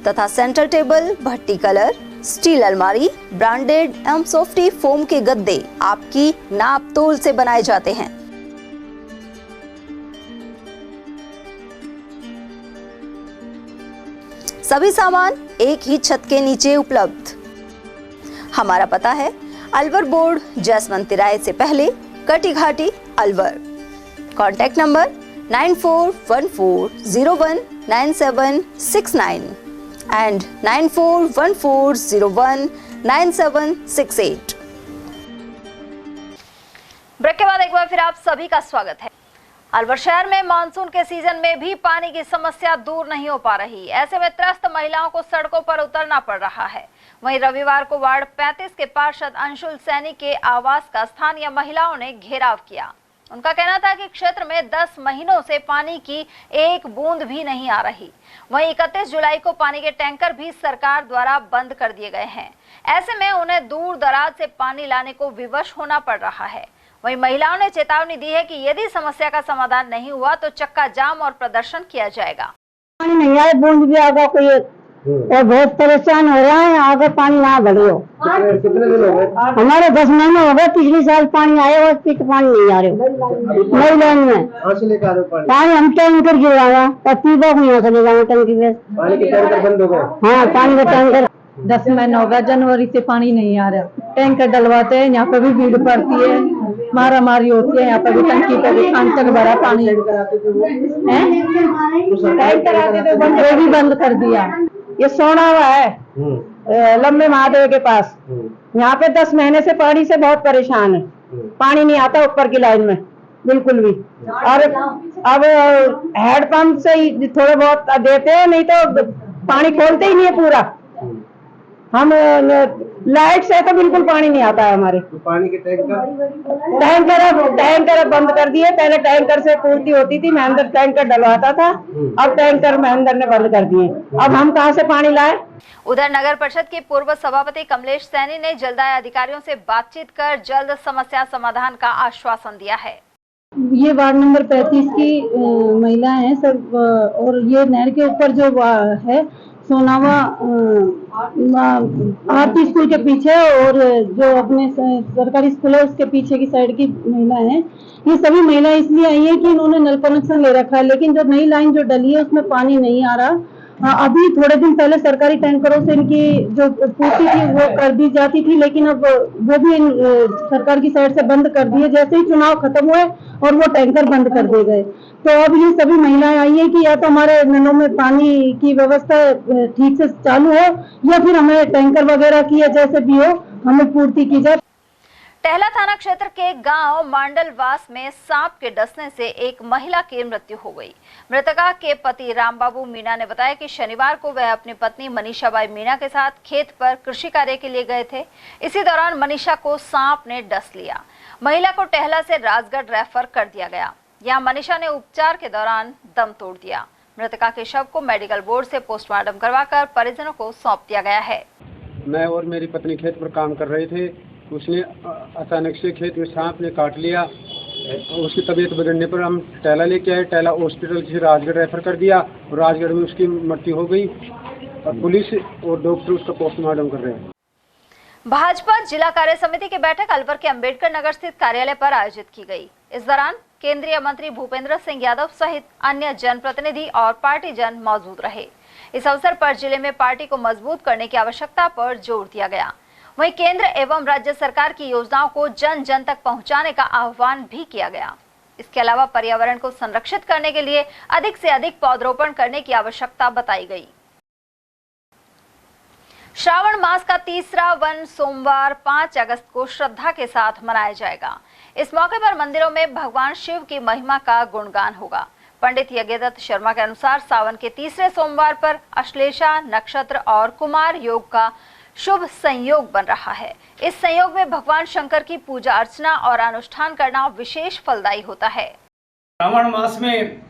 तथा सेंटर टेबल, भट्टी कलर, स्टील अलमारी, ब्रांडेड एवं सॉफ्टी फोम के गद्दे आपकी नाप तोल से बनाए जाते हैं। सभी सामान एक ही छत के नीचे उपलब्ध। हमारा पता है अलवर बोर्ड, जसवंत तिराहे से पहले, Kati Ghati, Alwar. Contact number 9414019769 and 9414019768। Break के बाद एक बार फिर आप सभी का स्वागत है। अलवर शहर में मानसून के सीजन में भी पानी की समस्या दूर नहीं हो पा रही। ऐसे में त्रस्त महिलाओं को सड़कों पर उतरना पड़ रहा है। वहीं रविवार को वार्ड 35 के पार्षद अंशुल सैनी के आवास का स्थानीय महिलाओं ने घेराव किया। उनका कहना था कि क्षेत्र में 10 महीनों से पानी की एक बूंद भी नहीं आ रही। वहीं 31 जुलाई को पानी के टैंकर भी सरकार द्वारा बंद कर दिए गए हैं। ऐसे में उन्हें दूर दराज से पानी लाने को विवश होना पड़ रहा है। वहीं महिलाओं ने चेतावनी दी है कि यदि समस्या का समाधान नहीं हुआ तो चक्का जाम और प्रदर्शन किया जाएगा। पानी नहीं आए, बूंद भी आगा कोई और बहुत परेशान हो रहा है। आगे पानी ना बढ़ रहा। कितने दिन हो गए? हमारे 10 महीने हो गए। पिछले साल पानी आए और पानी नहीं आ रहे। नई लाइन में पानी हम टैंकर गिराया और पीबा को यहाँ से ले जाना टंकी में। पानी के टैंकर बंद हो गए। हाँ, पानी का टैंकर 10 महीना हो गया। जनवरी से पानी नहीं आ रहा। टैंकर डलवाते हैं, यहाँ पे भी भीड़ पड़ती है, मारा मारी होती है। यहाँ पे भी टंकी पे भी खान तक भरा पानी है, वो भी बंद कर दिया। ये सोना हुआ है लंबे महादेव के पास। यहाँ पे 10 महीने से पानी से बहुत परेशान है। पानी नहीं आता ऊपर की लाइन में बिल्कुल भी। और अब हैंडपंप से ही थोड़े बहुत देते हैं, नहीं तो पानी खोलते ही नहीं है पूरा। हम लाइट से तो बिल्कुल पानी नहीं आता है हमारे। पानी के टैंकर अब बंद कर दिए। पहले टैंकर से पूर्ति होती थी, महेंद्र टैंकर डलवाता था, अब टैंकर महेंद्र ने बंद कर दिए। अब हम कहाँ से पानी लाए? उधर नगर परिषद के पूर्व सभापति कमलेश सैनी ने जलदाय अधिकारियों से बातचीत कर जल्द समस्या समाधान का आश्वासन दिया है। ये वार्ड नंबर 35 की महिलाएं हैं सब, और ये नहर के ऊपर जो है सोनावा आरती स्कूल के पीछे और जो अपने सरकारी स्कूल है उसके पीछे की साइड की महिलाएं हैं। ये सभी महिलाएं इसलिए आई हैं कि इन्होंने नल कनेक्शन ले रखा है, लेकिन जो नई लाइन जो डली है उसमें पानी नहीं आ रहा। अभी थोड़े दिन पहले सरकारी टैंकरों से इनकी जो पूर्ति थी वो कर दी जाती थी, लेकिन अब वो भी सरकार की साइड से बंद कर दिए। जैसे ही चुनाव खत्म हुए और वो टैंकर बंद कर दिए गए, तो अब ये सभी महिलाएं आई हैं कि या तो हमारे नलों में पानी की व्यवस्था ठीक से चालू हो या फिर हमें टैंकर वगैरह की या जैसे भी हो हमें पूर्ति की जाए। टहला थाना क्षेत्र के गांव मांडलवास में सांप के डसने से एक महिला की मृत्यु हो गई। मृतका के पति रामबाबू मीणा ने बताया कि शनिवार को वह अपनी पत्नी मनीषाबाई मीणा के साथ खेत पर कृषि कार्य के लिए गए थे। इसी दौरान मनीषा को सांप ने डस लिया। महिला को टहला से राजगढ़ रेफर कर दिया गया। यहाँ मनीषा ने उपचार के दौरान दम तोड़ दिया। मृतका के शव को मेडिकल बोर्ड से पोस्टमार्टम करवाकर परिजनों को सौंप दिया गया है। मैं और मेरी पत्नी खेत पर काम कर रहे थे, उसने अचानक से खेत में सांप ने काट लिया। उसकी तबीयत बिगड़ने पर हम टहला लेके आए। टहला हॉस्पिटल से राजगढ़ रेफर कर दिया और राजगढ़ में उसकी मृत्यु हो गई और पुलिस और डॉक्टर उसका पोस्टमार्टम कर रहे हैं। भाजपा जिला कार्य समिति की बैठक अलवर के अंबेडकर नगर स्थित कार्यालय पर आयोजित की गई। इस दौरान केंद्रीय मंत्री भूपेंद्र सिंह यादव सहित अन्य जनप्रतिनिधि और पार्टी जन मौजूद रहे। इस अवसर पर जिले में पार्टी को मजबूत करने की आवश्यकता पर जोर दिया गया। वहीं केंद्र एवं राज्य सरकार की योजनाओं को जन जन तक पहुंचाने का आह्वान भी किया गया। इसके अलावा पर्यावरण को संरक्षित करने के लिए अधिक से अधिक पौधरोपण करने की आवश्यकता बताई गई। श्रावण मास का तीसरा वन सोमवार 5 अगस्त को श्रद्धा के साथ मनाया जाएगा। इस मौके पर मंदिरों में भगवान शिव की महिमा का गुणगान होगा। पंडित यज्ञदत्त शर्मा के अनुसार सावन के तीसरे सोमवार पर अश्लेषा नक्षत्र और कुमार योग का शुभ संयोग बन रहा है। इस संयोग में भगवान शंकर की पूजा अर्चना और अनुष्ठान करना विशेष फलदायी होता है। श्रावण मास में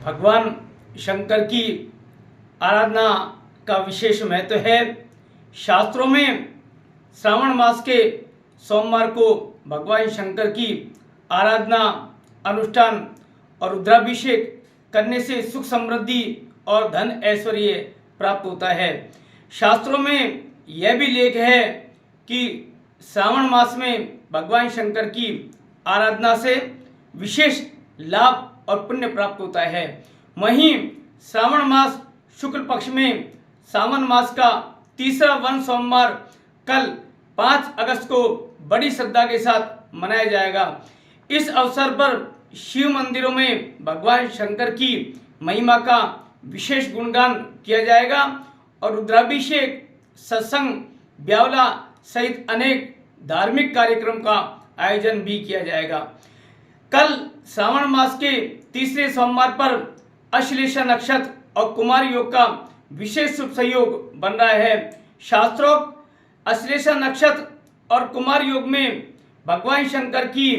भगवान शंकर की आराधना का विशेष महत्व है। शास्त्रों में श्रावण मास के सोमवार को भगवान शंकर की आराधना, अनुष्ठान और रुद्राभिषेक करने से सुख समृद्धि और धन ऐश्वर्य प्राप्त होता है। शास्त्रों में यह भी लेख है कि श्रावण मास में भगवान शंकर की आराधना से विशेष लाभ और पुण्य प्राप्त होता है। वहीं श्रावण मास शुक्ल पक्ष में सावन मास का तीसरा वन सोमवार कल 5 अगस्त को बड़ी श्रद्धा के साथ मनाया जाएगा। इस अवसर पर शिव मंदिरों में भगवान शंकर की महिमा का विशेष गुणगान किया जाएगा और रुद्राभिषेक, सत्संग, ब्यावला सहित अनेक धार्मिक कार्यक्रम का आयोजन भी किया जाएगा। कल श्रावण मास के तीसरे सोमवार पर अश्लेषा नक्षत्र और कुमार योग का विशेष शुभ संयोग बन रहा है। शास्त्रोक्त अश्लेषा नक्षत्र और कुमार योग में भगवान शंकर की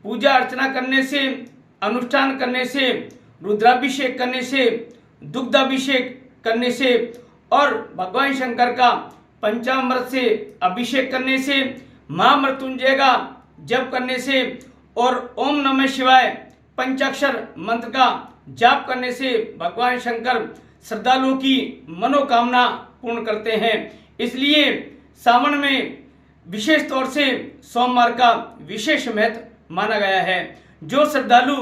पूजा अर्चना करने से, अनुष्ठान करने से, रुद्राभिषेक करने से, दुग्धाभिषेक करने से और भगवान शंकर का पंचामृत से अभिषेक करने से, महामृत्युंजय का जप करने से और ओम नमः शिवाय पंचाक्षर मंत्र का जाप करने से भगवान शंकर श्रद्धालुओं की मनोकामना पूर्ण करते हैं। इसलिए सावन में विशेष तौर से सोमवार का विशेष महत्व माना गया है। जो श्रद्धालु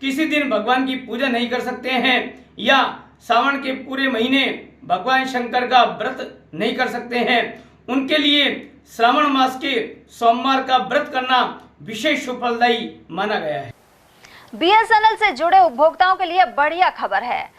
किसी दिन भगवान की पूजा नहीं कर सकते हैं या सावन के पूरे महीने भगवान शंकर का व्रत नहीं कर सकते हैं, उनके लिए श्रावण मास के सोमवार का व्रत करना विशेष फलदायी माना गया है। बीएसएनएल से जुड़े उपभोक्ताओं के लिए बढ़िया खबर है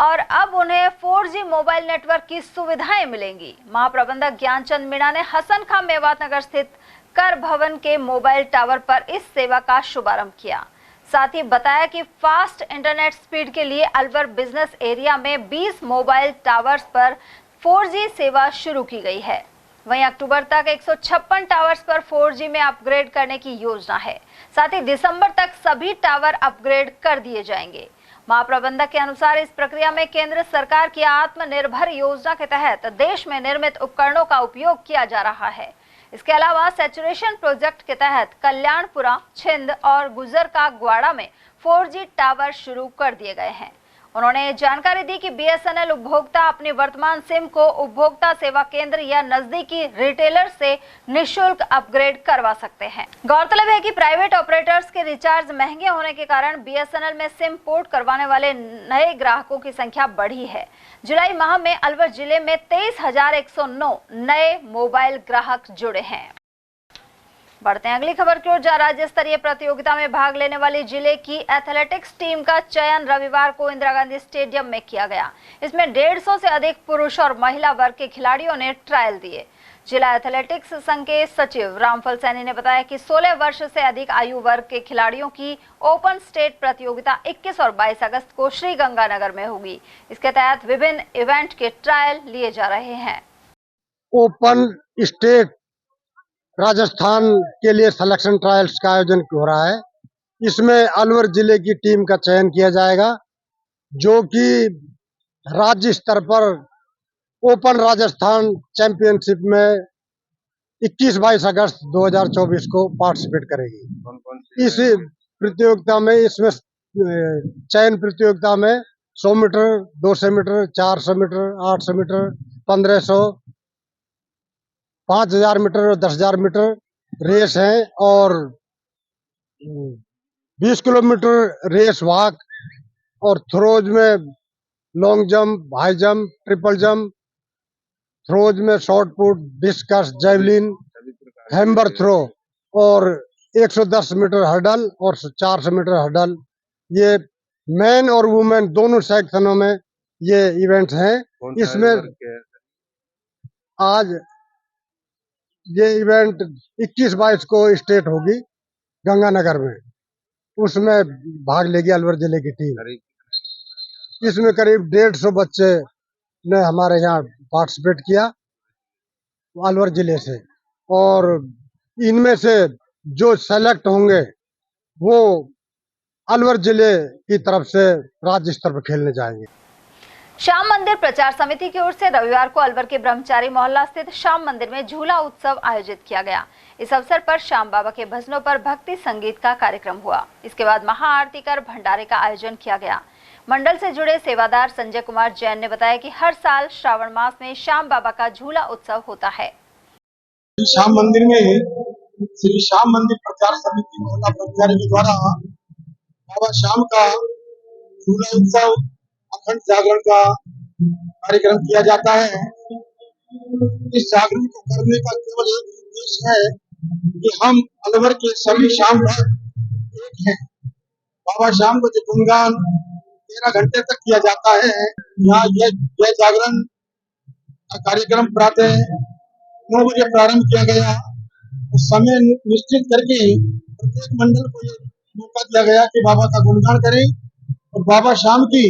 और अब उन्हें 4G मोबाइल नेटवर्क की सुविधाएं मिलेंगी। महाप्रबंधक ज्ञानचंद मीणा ने हसन खां मेवात नगर स्थित कर भवन के मोबाइल टावर पर इस सेवा का शुभारंभ किया। साथ ही बताया कि फास्ट इंटरनेट स्पीड के लिए अलवर बिजनेस एरिया में 20 मोबाइल टावर्स पर 4G सेवा शुरू की गई है। वहीं अक्टूबर तक 156 टावर्स पर 4G में अपग्रेड करने की योजना है। साथ ही दिसंबर तक सभी टावर अपग्रेड कर दिए जाएंगे। महाप्रबंधक के अनुसार इस प्रक्रिया में केंद्र सरकार की आत्मनिर्भर योजना के तहत देश में निर्मित उपकरणों का उपयोग किया जा रहा है। इसके अलावा सैचुरेशन प्रोजेक्ट के तहत कल्याणपुरा, छिंद और गुजर का ग्वाड़ा में 4G टावर शुरू कर दिए गए हैं। उन्होंने जानकारी दी कि BSNL उपभोक्ता अपनी वर्तमान सिम को उपभोक्ता सेवा केंद्र या नजदीकी रिटेलर से निःशुल्क अपग्रेड करवा सकते हैं। गौरतलब है कि प्राइवेट ऑपरेटर्स के रिचार्ज महंगे होने के कारण BSNL में सिम पोर्ट करवाने वाले नए ग्राहकों की संख्या बढ़ी है। जुलाई माह में अलवर जिले में 23,109 नए मोबाइल ग्राहक जुड़े हैं। बढ़ते हैं अगली खबर की ओर। राज्य स्तरीय प्रतियोगिता में भाग लेने वाली जिले की एथलेटिक्स टीम का चयन रविवार को इंदिरा गांधी स्टेडियम में किया गया। इसमें 150 से अधिक पुरुष और महिला वर्ग के खिलाड़ियों ने ट्रायल दिए। जिला एथलेटिक्स संघ के सचिव रामफल सैनी ने बताया कि 16 वर्ष से अधिक आयु वर्ग के खिलाड़ियों की ओपन स्टेट प्रतियोगिता 21 और 22 अगस्त को श्री गंगानगर में होगी। इसके तहत विभिन्न इवेंट के ट्रायल लिए जा रहे हैं। ओपन स्टेट राजस्थान के लिए सिलेक्शन ट्रायल्स का आयोजन हो रहा है। इसमें अलवर जिले की टीम का चयन किया जाएगा, जो कि राज्य स्तर पर ओपन राजस्थान चैंपियनशिप में 21-22 अगस्त 2024 को पार्टिसिपेट करेगी। इस प्रतियोगिता में चयन प्रतियोगिता में 100 metre, 200 metre, 400 metre, 800 metre, 1500, 5000 metre और 10,000 मीटर रेस है और 20 किलोमीटर रेस वॉक और थ्रोज में long jump, high jump, triple jump, throws में shot put, discus, javelin, hammer throw और 110 मीटर हर्डल और 400 मीटर हर्डल। ये मेन और वुमेन दोनों सेक्शनों में ये इवेंट हैं। इसमें आज ये इवेंट 21-22 को स्टेट होगी गंगानगर में, उसमें भाग लेगी अलवर जिले की टीम। इसमें करीब 150 बच्चे ने हमारे यहाँ पार्टिसिपेट किया अलवर जिले से, और इनमें से जो सेलेक्ट होंगे वो अलवर जिले की तरफ से राज्य स्तर पर खेलने जाएंगे। श्याम मंदिर प्रचार समिति की ओर से रविवार को अलवर के ब्रह्मचारी मोहल्ला स्थित श्याम मंदिर में झूला उत्सव आयोजित किया गया। इस अवसर पर श्याम बाबा के भजनों पर भक्ति संगीत का कार्यक्रम हुआ। इसके बाद महाआरती कर भंडारे का आयोजन किया गया। मंडल से जुड़े सेवादार संजय कुमार जैन ने बताया कि हर साल श्रावण मास में श्याम बाबा का झूला उत्सव होता है। श्याम मंदिर में श्री श्याम मंदिर प्रचार समिति मोहल्ला ब्रह्मचारी के द्वारा बाबा श्याम का झूला उत्सव अखंड जागरण का कार्यक्रम किया जाता है। इस जागरण को करने का केवल एक उद्देश्य है कि हम अलवर के सभी श्याम भक्त एक हैं। बाबा श्याम को जो गुणगान 13 घंटे तक किया जाता है, यहाँ यह जागरण का कार्यक्रम प्रातः 9 बजे प्रारंभ किया गया। उस समय निश्चित करके प्रत्येक मंडल को यह मौका दिया गया कि बाबा का गुणगान करें और बाबा श्याम की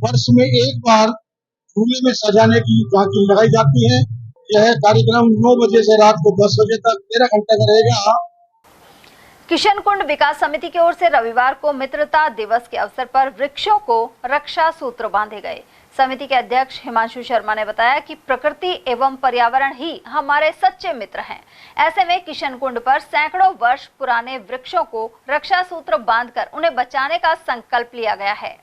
वर्ष में एक बार झूले में सजाने की झांकी लगाई जाती है। यह कार्यक्रम 9 बजे से रात को 10 बजे तक 13 घंटे का रहेगा। किशनकुंड विकास समिति की ओर से रविवार को मित्रता दिवस के अवसर पर वृक्षों को रक्षा सूत्र बांधे गए। समिति के अध्यक्ष हिमांशु शर्मा ने बताया कि प्रकृति एवं पर्यावरण ही हमारे सच्चे मित्र हैं। ऐसे में किशनकुंड पर सैकड़ों वर्ष पुराने वृक्षों को रक्षा सूत्र बांधकर उन्हें बचाने का संकल्प लिया गया है।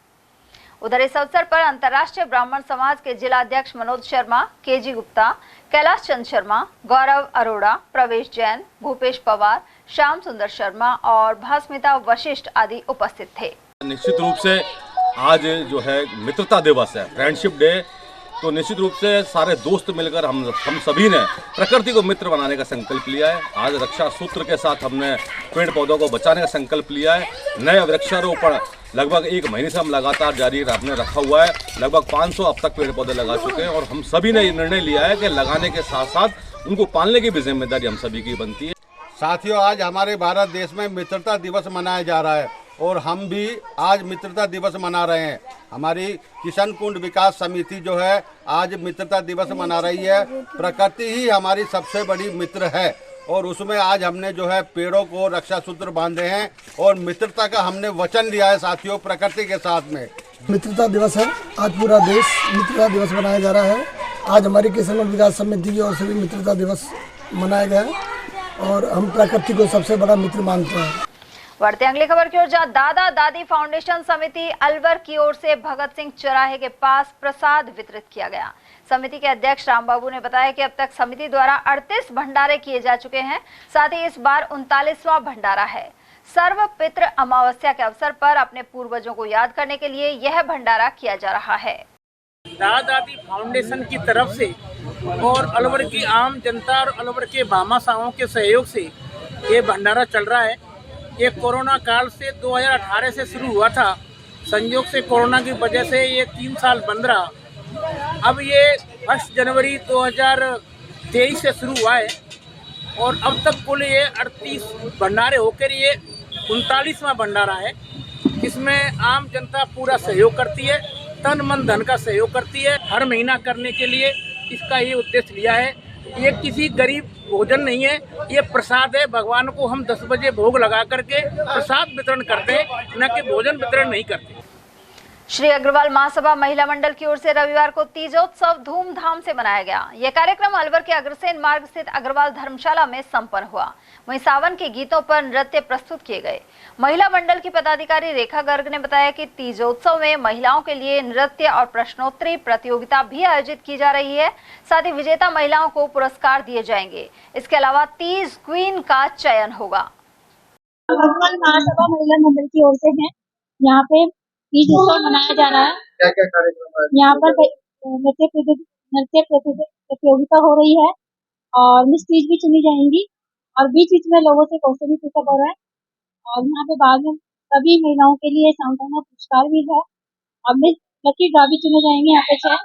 उधर इस अवसर पर अंतर्राष्ट्रीय ब्राह्मण समाज के जिला अध्यक्ष मनोज शर्मा, केजी गुप्ता, कैलाश चंद शर्मा, गौरव अरोड़ा, प्रवेश जैन, भूपेश पवार, श्याम सुंदर शर्मा और भास्मिता वशिष्ठ आदि उपस्थित थे। निश्चित रूप से आज जो है मित्रता दिवस है, फ्रेंडशिप डे, तो निश्चित रूप से सारे दोस्त मिलकर हम सभी ने प्रकृति को मित्र बनाने का संकल्प लिया है। आज रक्षा सूत्र के साथ हमने पेड़ पौधों को बचाने का संकल्प लिया है। नए वृक्षारोपण लगभग 1 महीने से हम लगातार जारी हमने रखा हुआ है। लगभग 500 अब तक पेड़ पौधे लगा चुके हैं और हम सभी ने ये निर्णय लिया है कि लगाने के साथ साथ उनको पालने की भी जिम्मेदारी हम सभी की बनती है। साथियों, आज हमारे भारत देश में मित्रता दिवस मनाया जा रहा है और हम भी आज मित्रता दिवस मना रहे हैं। हमारी किशन कुंड विकास समिति जो है आज मित्रता दिवस मना रही है। प्रकृति ही हमारी सबसे बड़ी मित्र है और उसमें आज हमने जो है पेड़ों को रक्षा सूत्र बांधे हैं और मित्रता का हमने वचन लिया है साथियों प्रकृति के साथ में। मित्रता दिवस है, आज पूरा देश मित्रता दिवस मनाया जा रहा है। आज हमारी किशन कुंड विकास समिति की ओर से भी मित्रता दिवस मनाया गया है और हम प्रकृति को सबसे बड़ा मित्र मानते हैं। बढ़ते अगली खबर की ओर, जहां दादा दादी फाउंडेशन समिति अलवर की ओर से भगत सिंह चौराहे के पास प्रसाद वितरित किया गया। समिति के अध्यक्ष रामबाबू ने बताया कि अब तक समिति द्वारा 38 भंडारे किए जा चुके हैं। साथ ही इस बार 39वां भंडारा है। सर्व पितृ अमावस्या के अवसर पर अपने पूर्वजों को याद करने के लिए यह भंडारा किया जा रहा है। दादा दादी फाउंडेशन की तरफ से और अलवर की आम जनता और अलवर के भामाशाहों के सहयोग से ये भंडारा चल रहा है। ये कोरोना काल से 2018 से शुरू हुआ था। संयोग से कोरोना की वजह से ये 3 साल बंद रहा। अब ये 1 जनवरी 2023 से शुरू हुआ है और अब तक कुल ये 38 भंडारे होकर ये 39वां भंडारा है। इसमें आम जनता पूरा सहयोग करती है, तन मन धन का सहयोग करती है। हर महीना करने के लिए इसका ये उद्देश्य लिया है। ये किसी गरीब भोजन नहीं है, ये प्रसाद है। भगवान को हम 10 बजे भोग लगा करके प्रसाद वितरण करते हैं, न कि भोजन वितरण नहीं करते। श्री अग्रवाल महासभा महिला मंडल की ओर से रविवार को तीजोत्सव धूमधाम से मनाया गया। यह कार्यक्रम अलवर के अग्रसेन मार्ग स्थित अग्रवाल धर्मशाला में संपन्न हुआ। वहीं सावन के गीतों पर नृत्य प्रस्तुत किए गए। महिला मंडल की पदाधिकारी रेखा गर्ग ने बताया कि तीजोत्सव में महिलाओं के लिए नृत्य और प्रश्नोत्तरी प्रतियोगिता भी आयोजित की जा रही है। साथ ही विजेता महिलाओं को पुरस्कार दिए जाएंगे। इसके अलावा तीज क्वीन का चयन होगा। अग्रवाल महासभा महिला मंडल की ओर से है, यहाँ पे तीज उत्सव मनाया जा रहा है। क्या क्या कार्यक्रम है यहाँ पर नृत्य प्रतियोगिता हो रही है और मिस तीज भी चुनी जाएंगी और बीच बीच में लोगों से क्वेश्चन भी पूछा जा रहा है और यहाँ पे बाद में सभी महिलाओं के लिए सांत्वना पुरस्कार भी है और मिस लकी ड्रॉ भी चुने जाएंगे यहाँ पे 6।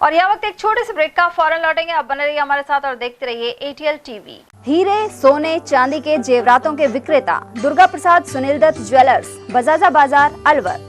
और यह वक्त एक छोटे से ब्रेक का, फौरन लौटेंगे। अब बने रहिए हमारे साथ और देखते रहिए ATL TV। हीरे सोने चांदी के जेवरातों के विक्रेता दुर्गा प्रसाद सुनील दत्त ज्वेलर्स, बजाजा बाजार, अलवर।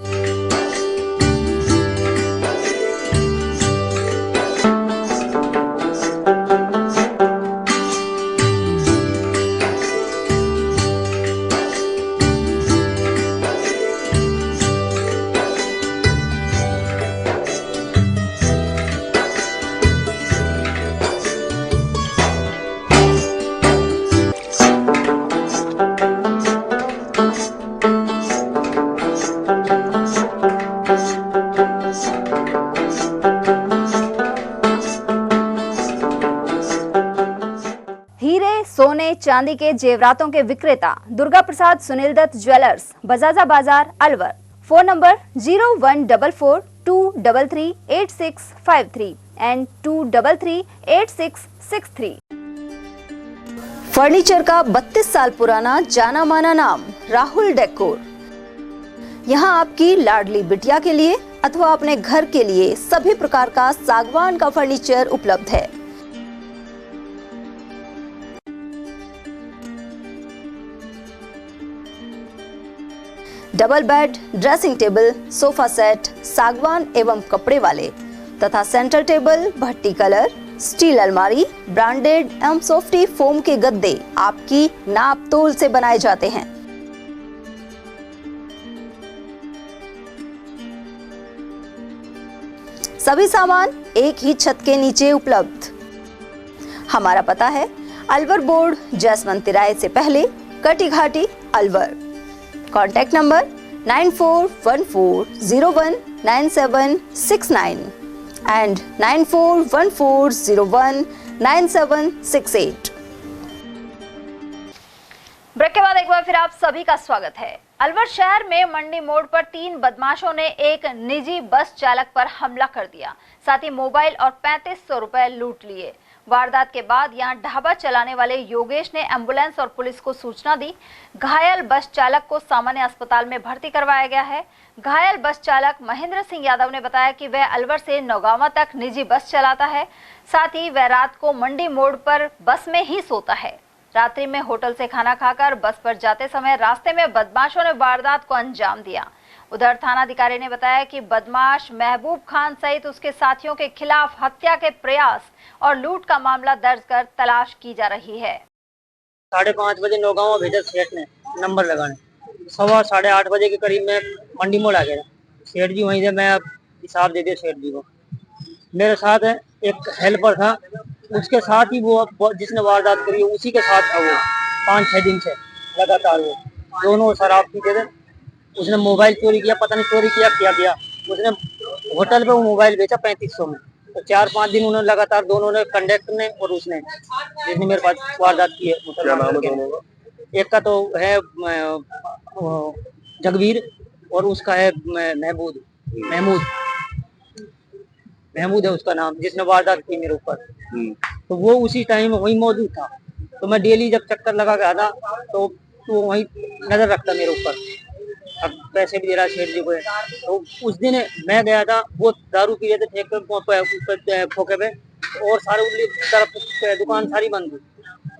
सोने चांदी के जेवरातों के विक्रेता दुर्गा प्रसाद सुनील दत्त ज्वेलर्स, बजाजा बाजार, Alwar. Phone number 0144233863 and 2338663। Furniture का 32 साल पुराना जाना माना नाम राहुल डेकोर। यहाँ आपकी लाडली बिटिया के लिए अथवा अपने घर के लिए सभी प्रकार का सागवान का फर्नीचर उपलब्ध है। Double bed, dressing table, sofa set सागवान एवं कपड़े वाले तथा सेंटर टेबल, भट्टी कलर, स्टील अलमारी, ब्रांडेड एवं सॉफ्टी फोम के गद्दे आपकी नाप तोल से बनाए जाते हैं। सभी सामान एक ही छत के नीचे उपलब्ध। हमारा पता है अलवर बोर्ड, जसवंत तिराहे से पहले, Kati Ghati, Alwar. Contact number 9414019769 and 9414019768। Break के बाद एक बार फिर आप सभी का स्वागत है। अलवर शहर में मंडी मोड़ पर 3 बदमाशों ने एक निजी बस चालक पर हमला कर दिया। साथ ही मोबाइल और 3500 रुपए लूट लिए। वारदात के बाद यहां ढाबा चलाने वाले योगेश ने एम्बुलेंस और पुलिस को सूचना दी। घायल बस चालक को सामान्य अस्पताल में भर्ती करवाया गया है। घायल बस चालक महेंद्र सिंह यादव ने बताया कि वह अलवर से नौगावा तक निजी बस चलाता है। साथ ही वह रात को मंडी मोड़ पर बस में ही सोता है। रात्रि में होटल से खाना खाकर बस पर जाते समय रास्ते में बदमाशों ने वारदात को अंजाम दिया। उधर थानाधिकारी ने बताया कि बदमाश महबूब खान सहित उसके साथियों के खिलाफ हत्या के प्रयास और लूट का मामला दर्ज कर तलाश की जा रही है। 5:30 बजे नौगांव भेजा सेठ ने नंबर लगाने, 8:15 बजे के करीब में मंडी मोड़ आ गया। सेठ जी वहीं से मैं हिसाब दे दिया सेठ जी को। मेरे साथ एक हेल्पर था, उसके साथ ही वो जिसने वारदात करी उसी के साथ था वो 5-6 दिन से लगातार। वो दोनों शराब पीते थे। उसने मोबाइल चोरी किया, पता नहीं चोरी किया क्या किया। उसने होटल पे वो मोबाइल बेचा 3500 में। तो 4-5 दिन उन्होंने लगातार दोनों ने, कंडक्टर ने और उसने, जिसने मेरे पास वारदात की है। क्या नाम है दोनों का? एक का तो है जगवीर और उसका है महमूद है उसका नाम, जिसने वारदात की मेरे ऊपर। तो वो उसी टाइम वहीं मौजूद था। तो मैं डेली जब चक्कर लगा के आता तो वहीं नजर रखता मेरे ऊपर। अब पैसे भी दे रहा सेठ जी को। तो उस दिन मैं गया था, वो दारू पी रहे थे ठेके फोके पे, और सारे उनकी तरफ दुकान सारी बंद थी।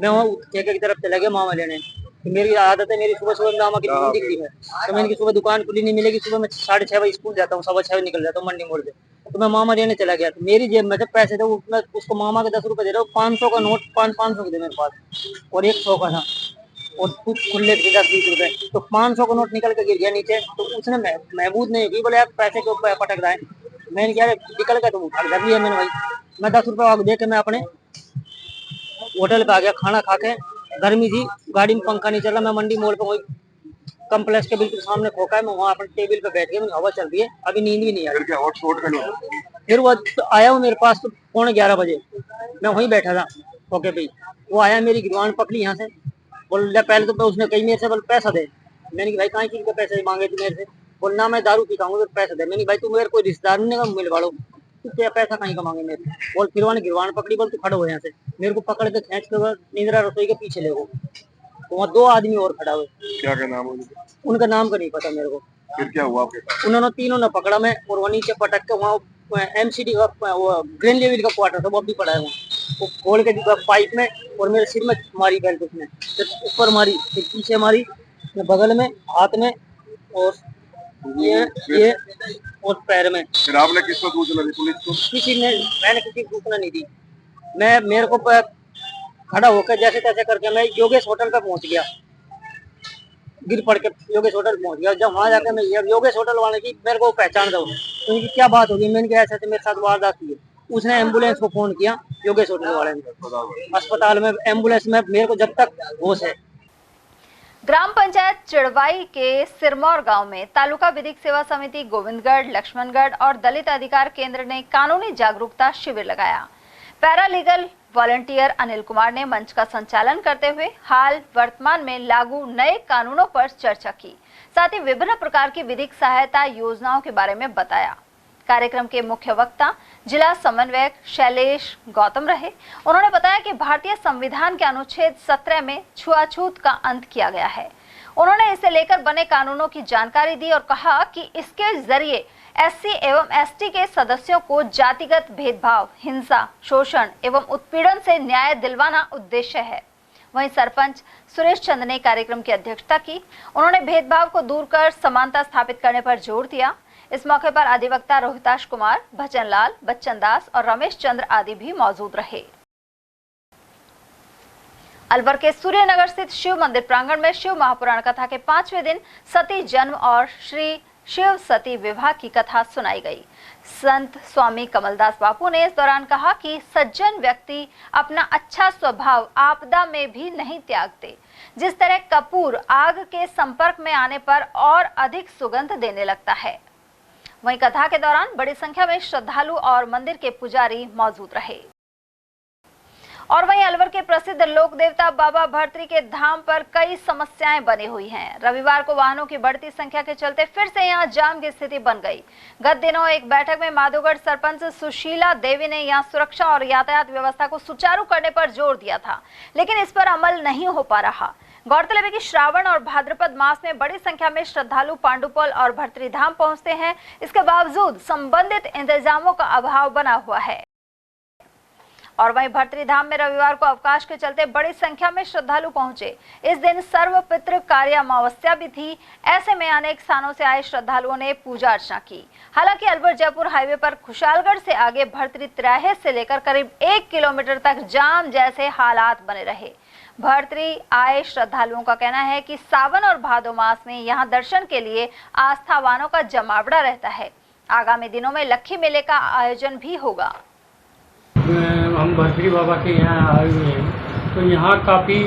मैं वहाँ ठेके की तरफ चला गया मामा लेने। तो मेरी आदत है, मेरी सुबह मामा की दुकान दिखती है, तो मैंने सुबह दुकान खुली नहीं मिलेगी। सुबह मैं 6:30 बजे स्कूल जाता हूँ, 6:15 निकल जाता हूँ मंडी मोड़ से। तो मैं मामा लेने चला गया। तो मेरी जेब में जब पैसे थे, मैं उसको मामा के 10 रुपए दे रहा हूँ। 500 का नोट 500 के थे मेरे पास, और 100 का था, और कुछ खुले थे 10-20 रुपए। तो 500 का नोट निकल के गिर गया नीचे। तो उसने महबूद ने भी बोले यार पैसे के ऊपर पटक रहा है। मैंने क्या निकल गया, तो उठा कर दिया मैंने। भाई मैं 10 रुपए आगे दे के मैं अपने होटल पे आ गया। खाना खा के, गर्मी थी, गाड़ी में पंखा नहीं चला। मैं मंडी मोड़ पे वही कम्प्लेक्स के बिल्कुल सामने खोका है, मैं वहाँ अपने टेबल पे बैठ गया। मुझे हवा चल रही है, अभी नींद भी नहीं आ रही। फिर वो आया वो मेरे पास तो 11:15 बजे, मैं वहीं बैठा था खोके पे। वो आया, मेरी गिरवान पकड़ी यहाँ से। बोल पहले तो उसने कही मेरे से, बोल पैसा दे। मैंने भाई कहाँ चीज के पैसे मांगे तू मेरे से? बोलना मैं दारू पीता हूँ, तो पैसा दे। मैंने भाई तू मेरे कोई रिश्तेदार नहीं मिल वालों, तू क्या पैसा कहीं का मांगे मेरे? बोल फिर उन्होंने गिरवान पकड़ी, बोल तू खड़ो हो यहाँ से। मेरे को पकड़ के खींच के नींदरा रसोई के पीछे ले गो। तो वहाँ 2 आदमी और खड़ा हुए। क्या नाम है उनका? नाम का नहीं पता मेरे को। फिर क्या हुआ आपके पास? उन्होंने तीनों ने पकड़ा मैं, और वो नीचे पटक के वहाँ MCD का वो ग्रीन लेवल का क्वार्टर था, वो भी पड़ा है वहाँ। वो खोल के पाइप में, और मेरे सिर में मारी बेल्ट उसने। फिर ऊपर मारी, फिर पीछे मारी, बगल में, हाथ में, और ये और पैर में। फिर आपने किसको सूचना दी? पुलिस को? मैंने किसी को सूचना नहीं दी। मेरे को खड़ा होकर जैसे तैसे करके मैं योगेश होटल पे पहुंच गया। गिर पड़ के योगेश होटल पहुंच गया। जब वहां जाकर मैं योगेश होटल वाले की मेरे को पहचान दो, तो उनकी क्या बात होगी? मैंने कहा ऐसे मेरे साथ वारदात हुई। उसने एम्बुलेंस को फोन किया, योगेश होटल वाले ने। अस्पताल में एम्बुलेंस में मेरे को जब तक होश है। ग्राम पंचायत चिड़वाई के सिरमौर गांव में तालुका विधिक सेवा समिति गोविंदगढ़, लक्ष्मणगढ़ और दलित अधिकार केंद्र ने कानूनी जागरूकता शिविर लगाया। पैरालीगल वॉलंटियर अनिल कुमार ने मंच का संचालन करते हुए हाल वर्तमान में लागू नए कानूनों पर चर्चा की, साथ ही विभिन्न प्रकार की विधिक सहायता योजनाओं के बारे में बताया। कार्यक्रम के मुख्य वक्ता जिला समन्वयक शैलेश गौतम रहे। उन्होंने बताया कि भारतीय संविधान के अनुच्छेद 17 में छुआछूत का अंत किया गया है। उन्होंने इसे लेकर बने कानूनों की जानकारी दी और कहा कि इसके जरिए SC एवं ST के सदस्यों को जातिगत भेदभाव, हिंसा, शोषण एवं उत्पीड़न से न्याय दिलवाना उद्देश्य है। वहीं सरपंच सुरेश चंद ने कार्यक्रम की अध्यक्षता की। उन्होंने भेदभाव को दूर कर समानता स्थापित करने पर जोर दिया। इस मौके पर अधिवक्ता रोहिताश कुमार, भजनलाल, बच्चन दास और रमेश चंद्र आदि भी मौजूद रहे। अलवर के सूर्यनगर स्थित शिव मंदिर प्रांगण में शिव महापुराण कथा के 5वें दिन सती जन्म और श्री शिव सती विवाह की कथा सुनाई गई। संत स्वामी कमलदास बापू ने इस दौरान कहा कि सज्जन व्यक्ति अपना अच्छा स्वभाव आपदा में भी नहीं त्यागते। जिस तरह कपूर आग के संपर्क में आने पर और अधिक सुगंध देने लगता है। वहीं कथा के दौरान बड़ी संख्या में श्रद्धालु और मंदिर के पुजारी मौजूद रहे। और वहीं अलवर के प्रसिद्ध लोक देवता बाबा भर्तरी के धाम पर कई समस्याएं बनी हुई हैं। रविवार को वाहनों की बढ़ती संख्या के चलते फिर से यहां जाम की स्थिति बन गई। गत दिनों एक बैठक में माधोगढ़ सरपंच सुशीला देवी ने यहां सुरक्षा और यातायात व्यवस्था को सुचारू करने पर जोर दिया था, लेकिन इस पर अमल नहीं हो पा रहा। गौरतलब है कि श्रावण और भाद्रपद मास में बड़ी संख्या में श्रद्धालु पांडुपौल और भर्तरी धाम पहुंचते हैं। इसके बावजूद संबंधित इंतजामों का अभाव बना हुआ है। और वहीं भर्तरी धाम में रविवार को अवकाश के चलते बड़ी संख्या में श्रद्धालु पहुंचे। इस दिन सर्वपितृ कार्य अमावस्या भी थी। ऐसे में अनेक स्थानों से आए श्रद्धालुओं ने पूजा अर्चना की। हालांकि अलवर जयपुर हाईवे पर खुशालगढ़ से आगे भर्तरी तिराहे से लेकर करीब 1 किलोमीटर तक जाम जैसे हालात बने रहे। भर्तरी आए श्रद्धालुओं का कहना है कि सावन और भादो मास में यहां दर्शन के लिए आस्थावानों का जमावड़ा रहता है। आगामी दिनों में लक्खी मेले का आयोजन भी होगा। हम भर्तरी बाबा के यहाँ आए हुए हैं, तो यहाँ काफ़ी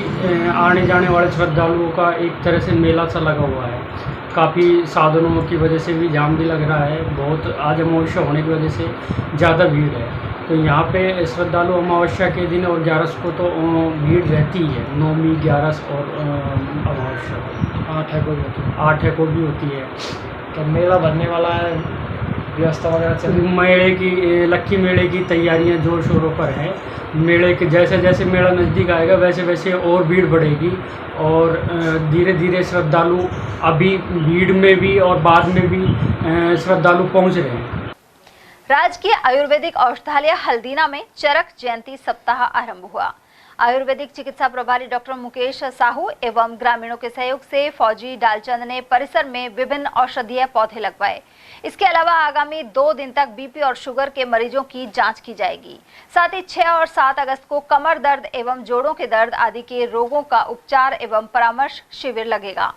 आने जाने वाले श्रद्धालुओं का एक तरह से मेला सा लगा हुआ है। काफ़ी साधनों की वजह से भी जाम भी लग रहा है। बहुत आज अमावस्या होने की वजह से ज़्यादा भीड़ है। तो यहाँ पे श्रद्धालु अमावस्या के दिन और 11 को तो भीड़ रहती है। 9वीं 11 और अमावस्या 8 को भी होती है। तो मेला भरने वाला है, व्यवस्था वगैरह चल रही। मेले की लक्की मेले की तैयारियां जोर शोरों पर हैं। मेले के जैसे जैसे मेला नज़दीक आएगा वैसे वैसे और भीड़ बढ़ेगी और धीरे धीरे श्रद्धालु अभी भीड़ में भी और बाद में भी श्रद्धालु पहुंच रहे हैं। राजकीय आयुर्वेदिक औषधालय हल्दीना में चरक जयंती सप्ताह आरंभ हुआ। आयुर्वेदिक चिकित्सा प्रभारी डॉक्टर मुकेश साहू एवं ग्रामीणों के सहयोग से फौजी डालचंद ने परिसर में विभिन्न औषधीय पौधे लगवाए। इसके अलावा आगामी 2 दिन तक बीपी और शुगर के मरीजों की जांच की जाएगी। साथ ही 6 और 7 अगस्त को कमर दर्द एवं जोड़ों के दर्द आदि के रोगों का उपचार एवं परामर्श शिविर लगेगा।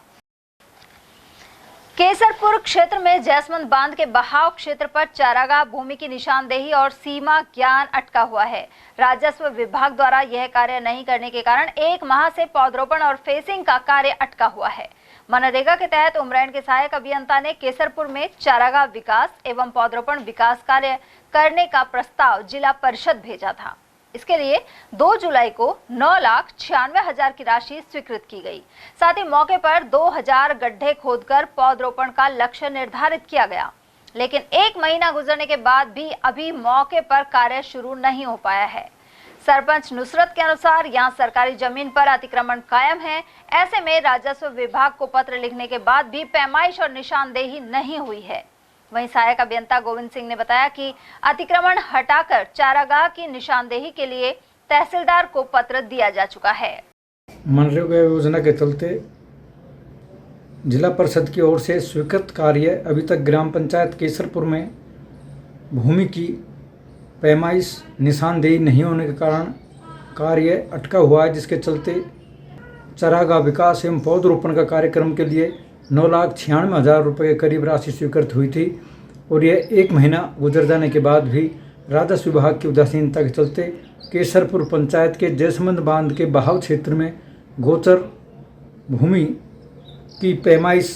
केसरपुर क्षेत्र में जैसमंद बांध के बहाव क्षेत्र पर चारागाह भूमि की निशानदेही और सीमा ज्ञान अटका हुआ है। राजस्व विभाग द्वारा यह कार्य नहीं करने के कारण 1 माह से पौधरोपण और फेसिंग का कार्य अटका हुआ है। मनरेगा के तहत उमरैन के सहायक अभियंता ने केसरपुर में चारागाह विकास एवं पौधरोपण विकास कार्य करने का प्रस्ताव जिला परिषद भेजा था। इसके लिए 2 जुलाई को 9,96,000 की राशि स्वीकृत की गई। साथ ही मौके पर 2000 गड्ढे खोदकर पौधरोपण का लक्ष्य निर्धारित किया गया, लेकिन 1 महीना गुजरने के बाद भी अभी मौके पर कार्य शुरू नहीं हो पाया है। सरपंच नुसरत के अनुसार यहां सरकारी जमीन पर अतिक्रमण कायम है। ऐसे में राजस्व विभाग को पत्र लिखने के बाद भी पैमाइश और निशानदेही नहीं हुई है। वहीं सहायक अभियंता गोविंद सिंह ने बताया कि अतिक्रमण हटाकर चारागाह की निशानदेही के लिए तहसीलदार को पत्र दिया जा चुका है। मनरेगा योजना के चलते जिला परिषद की ओर से स्वीकृत कार्य अभी तक ग्राम पंचायत केसरपुर में भूमि की पैमाइश निशानदेही नहीं होने के कारण कार्य अटका हुआ है, जिसके चलते चारागाह विकास एवं पौधरोपण का कार्यक्रम के लिए 9,96,000 रुपये के करीब राशि स्वीकृत हुई थी और यह 1 महीना गुजर जाने के बाद भी राजस्व विभाग की उदासीनता के चलते केसरपुर पंचायत के जैसमंद बांध के बहाव क्षेत्र में गोचर भूमि की पैमाइश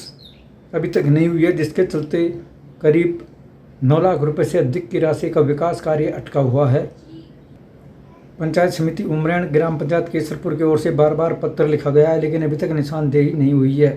अभी तक नहीं हुई है, जिसके चलते करीब 9 लाख रुपये से अधिक की राशि का विकास कार्य अटका हुआ है। पंचायत समिति उमरैन ग्राम पंचायत केसरपुर की ओर से बार पत्र लिखा गया है, लेकिन अभी तक निशानदेही नहीं हुई है।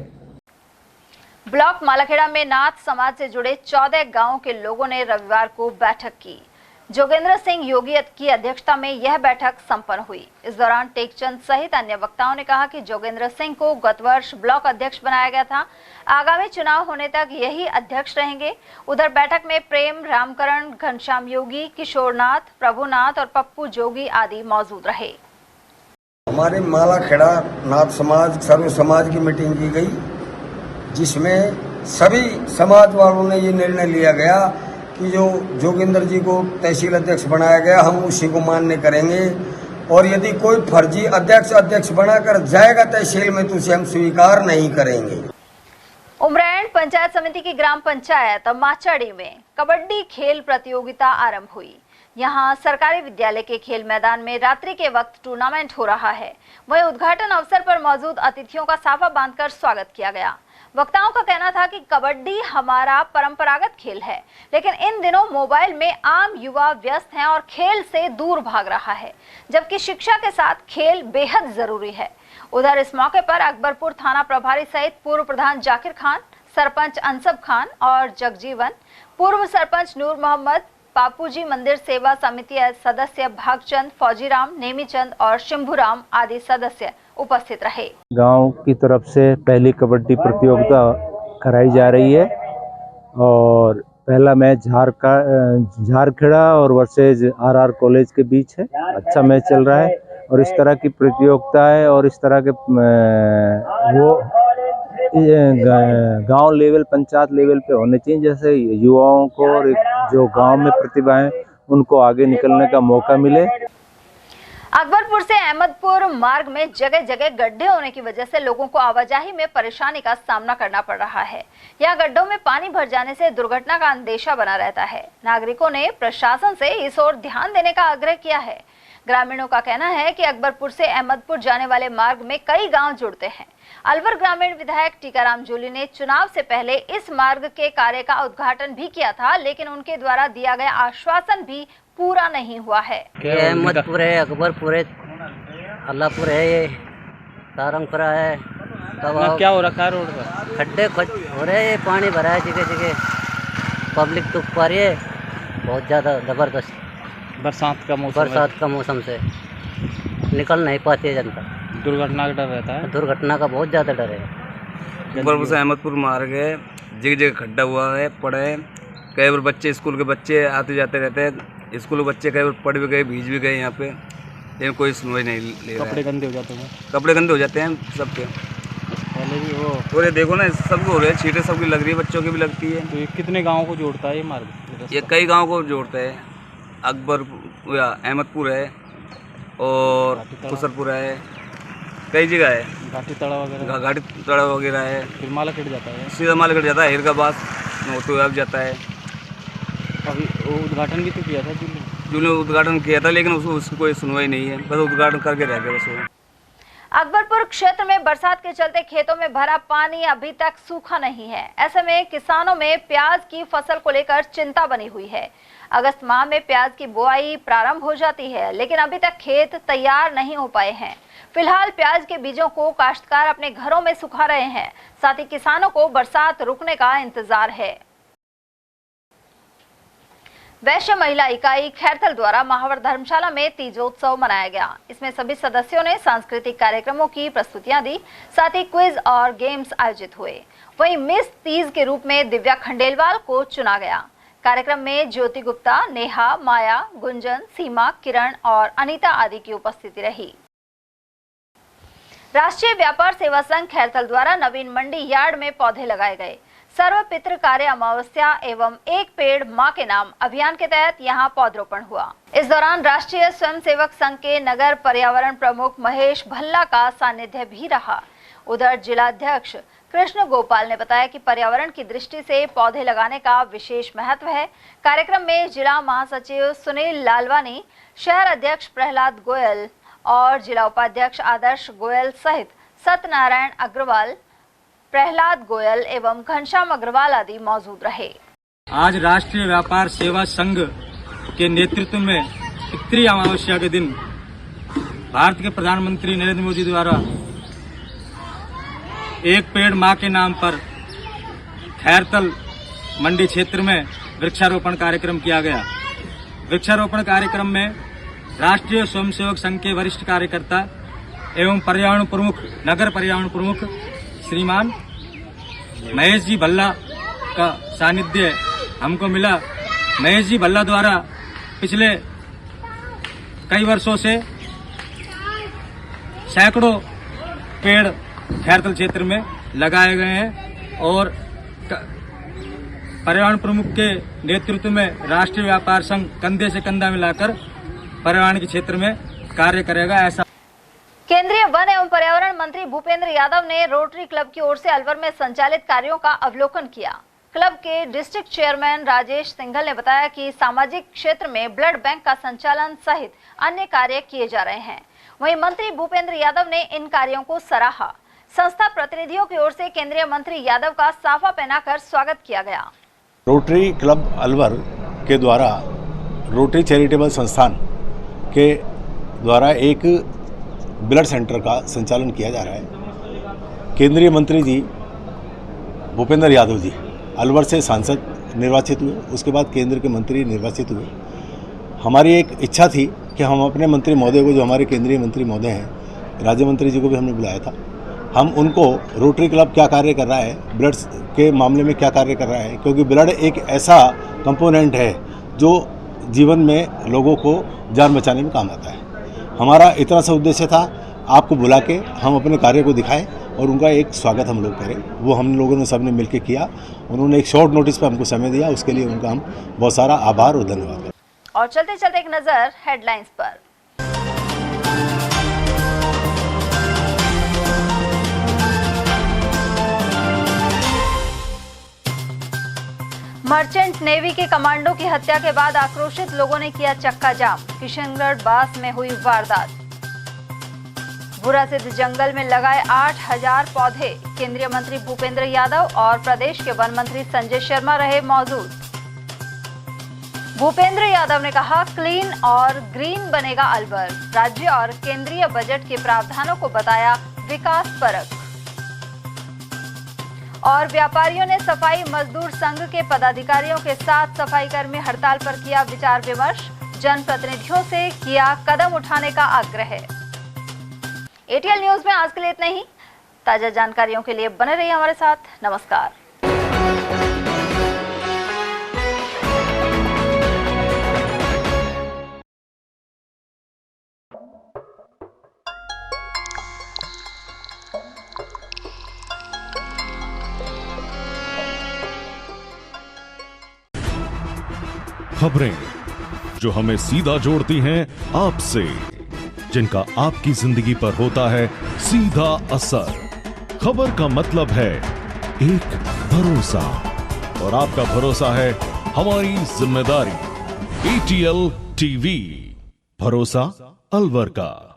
ब्लॉक मालाखेड़ा में नाथ समाज से जुड़े 14 गांवों के लोगों ने रविवार को बैठक की। जोगेंद्र सिंह योगी की अध्यक्षता में यह बैठक संपन्न हुई। इस दौरान टेकचंद सहित अन्य वक्ताओं ने कहा कि जोगेंद्र सिंह को गत वर्ष ब्लॉक अध्यक्ष बनाया गया था। आगामी चुनाव होने तक यही अध्यक्ष रहेंगे। उधर बैठक में प्रेम रामकरण, घनश्याम योगी, किशोरनाथ, प्रभुनाथ और पप्पू जोगी आदि मौजूद रहे। हमारे मालाखेड़ा नाथ समाज सर्व समाज की मीटिंग की गई, जिसमें सभी समाज वालों ने ये निर्णय लिया गया कि जो जोगिंदर जी को तहसील अध्यक्ष बनाया गया हम उसी को मान्य करेंगे और यदि कोई फर्जी अध्यक्ष बनाकर जाएगा तहसील में तो उसे हम स्वीकार नहीं करेंगे। उमरैन पंचायत समिति की ग्राम पंचायत माचाड़ी में कबड्डी खेल प्रतियोगिता आरंभ हुई। यहां सरकारी विद्यालय के खेल मैदान में रात्रि के वक्त टूर्नामेंट हो रहा है। वहीं उद्घाटन अवसर पर मौजूद अतिथियों का साफा बांधकर स्वागत किया गया। वक्ताओं का कहना था कि कबड्डी हमारा परंपरागत खेल है, लेकिन इन दिनों मोबाइल में आम युवा व्यस्त हैं और खेल से दूर भाग रहा है, जबकि शिक्षा के साथ खेल बेहद जरूरी है। उधर इस मौके पर अकबरपुर थाना प्रभारी सहित पूर्व प्रधान जाकिर खान, सरपंच अंसब खान और जगजीवन, पूर्व सरपंच नूर मोहम्मद, पापूजी मंदिर सेवा समिति सदस्य भागचंद, फौजीराम, नेमीचंद और शंभूराम आदि सदस्य उपस्थित रहे। गांव की तरफ से पहली कबड्डी प्रतियोगिता कराई जा रही है और पहला मैच झारखेड़ा और वर्सेज आरआर कॉलेज के बीच है। अच्छा मैच चल रहा है और इस तरह की प्रतियोगिताएं और इस तरह के वो गांव लेवल, पंचायत लेवल पे होने चाहिए, जैसे युवाओं को और जो गांव में प्रतिभा है उनको आगे निकलने का मौका मिले। अकबरपुर से अहमदपुर मार्ग में जगह जगह गड्ढे होने की वजह से लोगों को आवाजाही में परेशानी का सामना करना पड़ रहा है। यहाँ गड्ढों में पानी भर जाने से दुर्घटना का अंदेशा बना रहता है। नागरिकों ने प्रशासन से इस ओर ध्यान देने का आग्रह किया है। ग्रामीणों का कहना है कि अकबरपुर से अहमदपुर जाने वाले मार्ग में कई गांव जुड़ते हैं। अलवर ग्रामीण विधायक टीकाराम जूली ने चुनाव से पहले इस मार्ग के कार्य का उद्घाटन भी किया था, लेकिन उनके द्वारा दिया गया आश्वासन भी पूरा नहीं हुआ है। अहमदपुर है, अकबरपुर है, अल्लाहपुर है, सारंगपुरा है। क्या हो रखा है रोड पर? खड्डे हो रहे हैं, पानी भरा है जगह जगह, पब्लिक दुख पा रही है बहुत ज़्यादा जबरदस्त। बरसात का मौसम से निकल नहीं पाती है जनता। दुर्घटना का डर रहता है? दुर्घटना का बहुत ज़्यादा डर है। अकबरपुर से अहमदपुर मार्ग है, जगह जगह खड्डा हुआ है, पड़े हैं। कई बार बच्चे, स्कूल के बच्चे आते जाते रहते हैं। स्कूल के बच्चे कई बार पड़ भी गए, भीज भी गए यहाँ पे, लेकिन कोई सुनवाई नहीं ले रहा है। कपड़े गंदे हो जाते हैं सबके। पहले भी वो और ये देखो ना, सबको हो रहे हैं, छींटे सबकी लग रही है, बच्चों की भी लगती है। तो ये कितने गाँव को जोड़ता है ये मार्ग? ये कई गाँव को जोड़ता है। अकबरपुर या अहमदपुर है और खुसरपुर है, कई जगह है। घाटी तड़ा वगैरह है। फिर मालाखेड़ जाता है, सीधा मालाखेड़ जाता है, हिरगाबाद होते हुए अब जाता है। अभी उद्घाटन भी तो किया था जूली ने उद्घाटन किया था, लेकिन उसकी कोई सुनवाई नहीं है, बस उद्घाटन करके रह गया बस वो। अकबरपुर क्षेत्र में बरसात के चलते खेतों में भरा पानी अभी तक सूखा नहीं है। ऐसे में किसानों में प्याज की फसल को लेकर चिंता बनी हुई है। अगस्त माह में प्याज की बुआई प्रारंभ हो जाती है, लेकिन अभी तक खेत तैयार नहीं हो पाए हैं। फिलहाल प्याज के बीजों को काश्तकार अपने घरों में सुखा रहे हैं। साथ ही किसानों को बरसात रुकने का इंतजार है। वैश्य महिला इकाई खैरथल द्वारा महावर धर्मशाला में तीजोत्सव मनाया गया। इसमें सभी सदस्यों ने सांस्कृतिक कार्यक्रमों की प्रस्तुतियां दी, साथ ही क्विज और गेम्स आयोजित हुए। वहीं मिस तीज के रूप में दिव्या खंडेलवाल को चुना गया। कार्यक्रम में ज्योति गुप्ता, नेहा, माया, गुंजन, सीमा, किरण और अनीता आदि की उपस्थिति रही। राष्ट्रीय व्यापार सेवा संघ खैरथल द्वारा नवीन मंडी यार्ड में पौधे लगाए गए। सर्व पितृ कार्य अमावस्या एवं एक पेड़ मां के नाम अभियान के तहत यहां पौधरोपण हुआ। इस दौरान राष्ट्रीय स्वयंसेवक संघ के नगर पर्यावरण प्रमुख महेश भल्ला का सानिध्य भी रहा। उधर जिलाध्यक्ष कृष्ण गोपाल ने बताया कि पर्यावरण की दृष्टि से पौधे लगाने का विशेष महत्व है। कार्यक्रम में जिला महासचिव सुनील लालवानी, शहर अध्यक्ष प्रहलाद गोयल और जिला उपाध्यक्ष आदर्श गोयल सहित सत्यनारायण अग्रवाल, प्रहलाद गोयल एवं घनश्याम अग्रवाल आदि मौजूद रहे। आज राष्ट्रीय व्यापार सेवा संघ के नेतृत्व में पितृ अमावस्या के दिन भारत के प्रधानमंत्री नरेंद्र मोदी द्वारा एक पेड़ मां के नाम पर खैरथल मंडी क्षेत्र में वृक्षारोपण कार्यक्रम किया गया। वृक्षारोपण कार्यक्रम में राष्ट्रीय स्वयंसेवक संघ के वरिष्ठ कार्यकर्ता एवं पर्यावरण प्रमुख, नगर पर्यावरण प्रमुख श्रीमान महेश जी भल्ला का सानिध्य हमको मिला। महेश जी भल्ला द्वारा पिछले कई वर्षों से सैकड़ों पेड़ खैरथल क्षेत्र में लगाए गए हैं और पर्यावरण प्रमुख के नेतृत्व में राष्ट्रीय व्यापार संघ कंधे से कंधा मिलाकर पर्यावरण के क्षेत्र में कार्य करेगा। ऐसा केंद्रीय वन एवं पर्यावरण मंत्री भूपेंद्र यादव ने रोटरी क्लब की ओर से अलवर में संचालित कार्यों का अवलोकन किया। क्लब के डिस्ट्रिक्ट चेयरमैन राजेश सिंघल ने बताया कि सामाजिक क्षेत्र में ब्लड बैंक का संचालन सहित अन्य कार्य किए जा रहे हैं। वहीं मंत्री भूपेंद्र यादव ने इन कार्यों को सराहा। संस्था प्रतिनिधियों की ओर से केंद्रीय मंत्री यादव का साफा पहनाकर स्वागत किया गया। रोटरी क्लब अलवर के द्वारा रोटरी चैरिटेबल संस्थान के द्वारा एक ब्लड सेंटर का संचालन किया जा रहा है। केंद्रीय मंत्री जी भूपेंद्र यादव जी अलवर से सांसद निर्वाचित हुए, उसके बाद केंद्र के मंत्री निर्वाचित हुए। हमारी एक इच्छा थी कि हम अपने मंत्री महोदय को, जो हमारे केंद्रीय मंत्री महोदय हैं, राज्य मंत्री जी को भी हमने बुलाया था हम उनको रोटरी क्लब क्या कार्य कर रहा है, ब्लड के मामले में क्या कार्य कर रहा है, क्योंकि ब्लड एक ऐसा कंपोनेंट है जो जीवन में लोगों को जान बचाने में काम आता है। हमारा इतना सा उद्देश्य था, आपको बुला के हम अपने कार्य को दिखाएं और उनका एक स्वागत हम लोग करें। वो हम लोगों ने सबने मिलकर किया। उन्होंने एक शॉर्ट नोटिस पर हमको समय दिया, उसके लिए उनका हम बहुत सारा आभार और धन्यवाद। और चलते चलते एक नजर हेडलाइंस पर। मर्चेंट नेवी के कमांडो की हत्या के बाद आक्रोशित लोगों ने किया चक्का जाम। किशनगढ़ बास में हुई वारदात। बुरासिद्ध जंगल में लगाए 8000 पौधे। केंद्रीय मंत्री भूपेंद्र यादव और प्रदेश के वन मंत्री संजय शर्मा रहे मौजूद। भूपेंद्र यादव ने कहा, क्लीन और ग्रीन बनेगा अलवर। राज्य और केंद्रीय बजट के प्रावधानों को बताया विकास परक। और व्यापारियों ने सफाई मजदूर संघ के पदाधिकारियों के साथ सफाई कर्मी हड़ताल पर किया विचार विमर्श। जनप्रतिनिधियों से किया कदम उठाने का आग्रह। एटीएल न्यूज में आज के लिए इतना ही। ताजा जानकारियों के लिए बने रहिए हमारे साथ। नमस्कार। खबरें जो हमें सीधा जोड़ती हैं आपसे, जिनका आपकी जिंदगी पर होता है सीधा असर। खबर का मतलब है एक भरोसा, और आपका भरोसा है हमारी जिम्मेदारी। एटीएल टीवी, भरोसा अलवर का।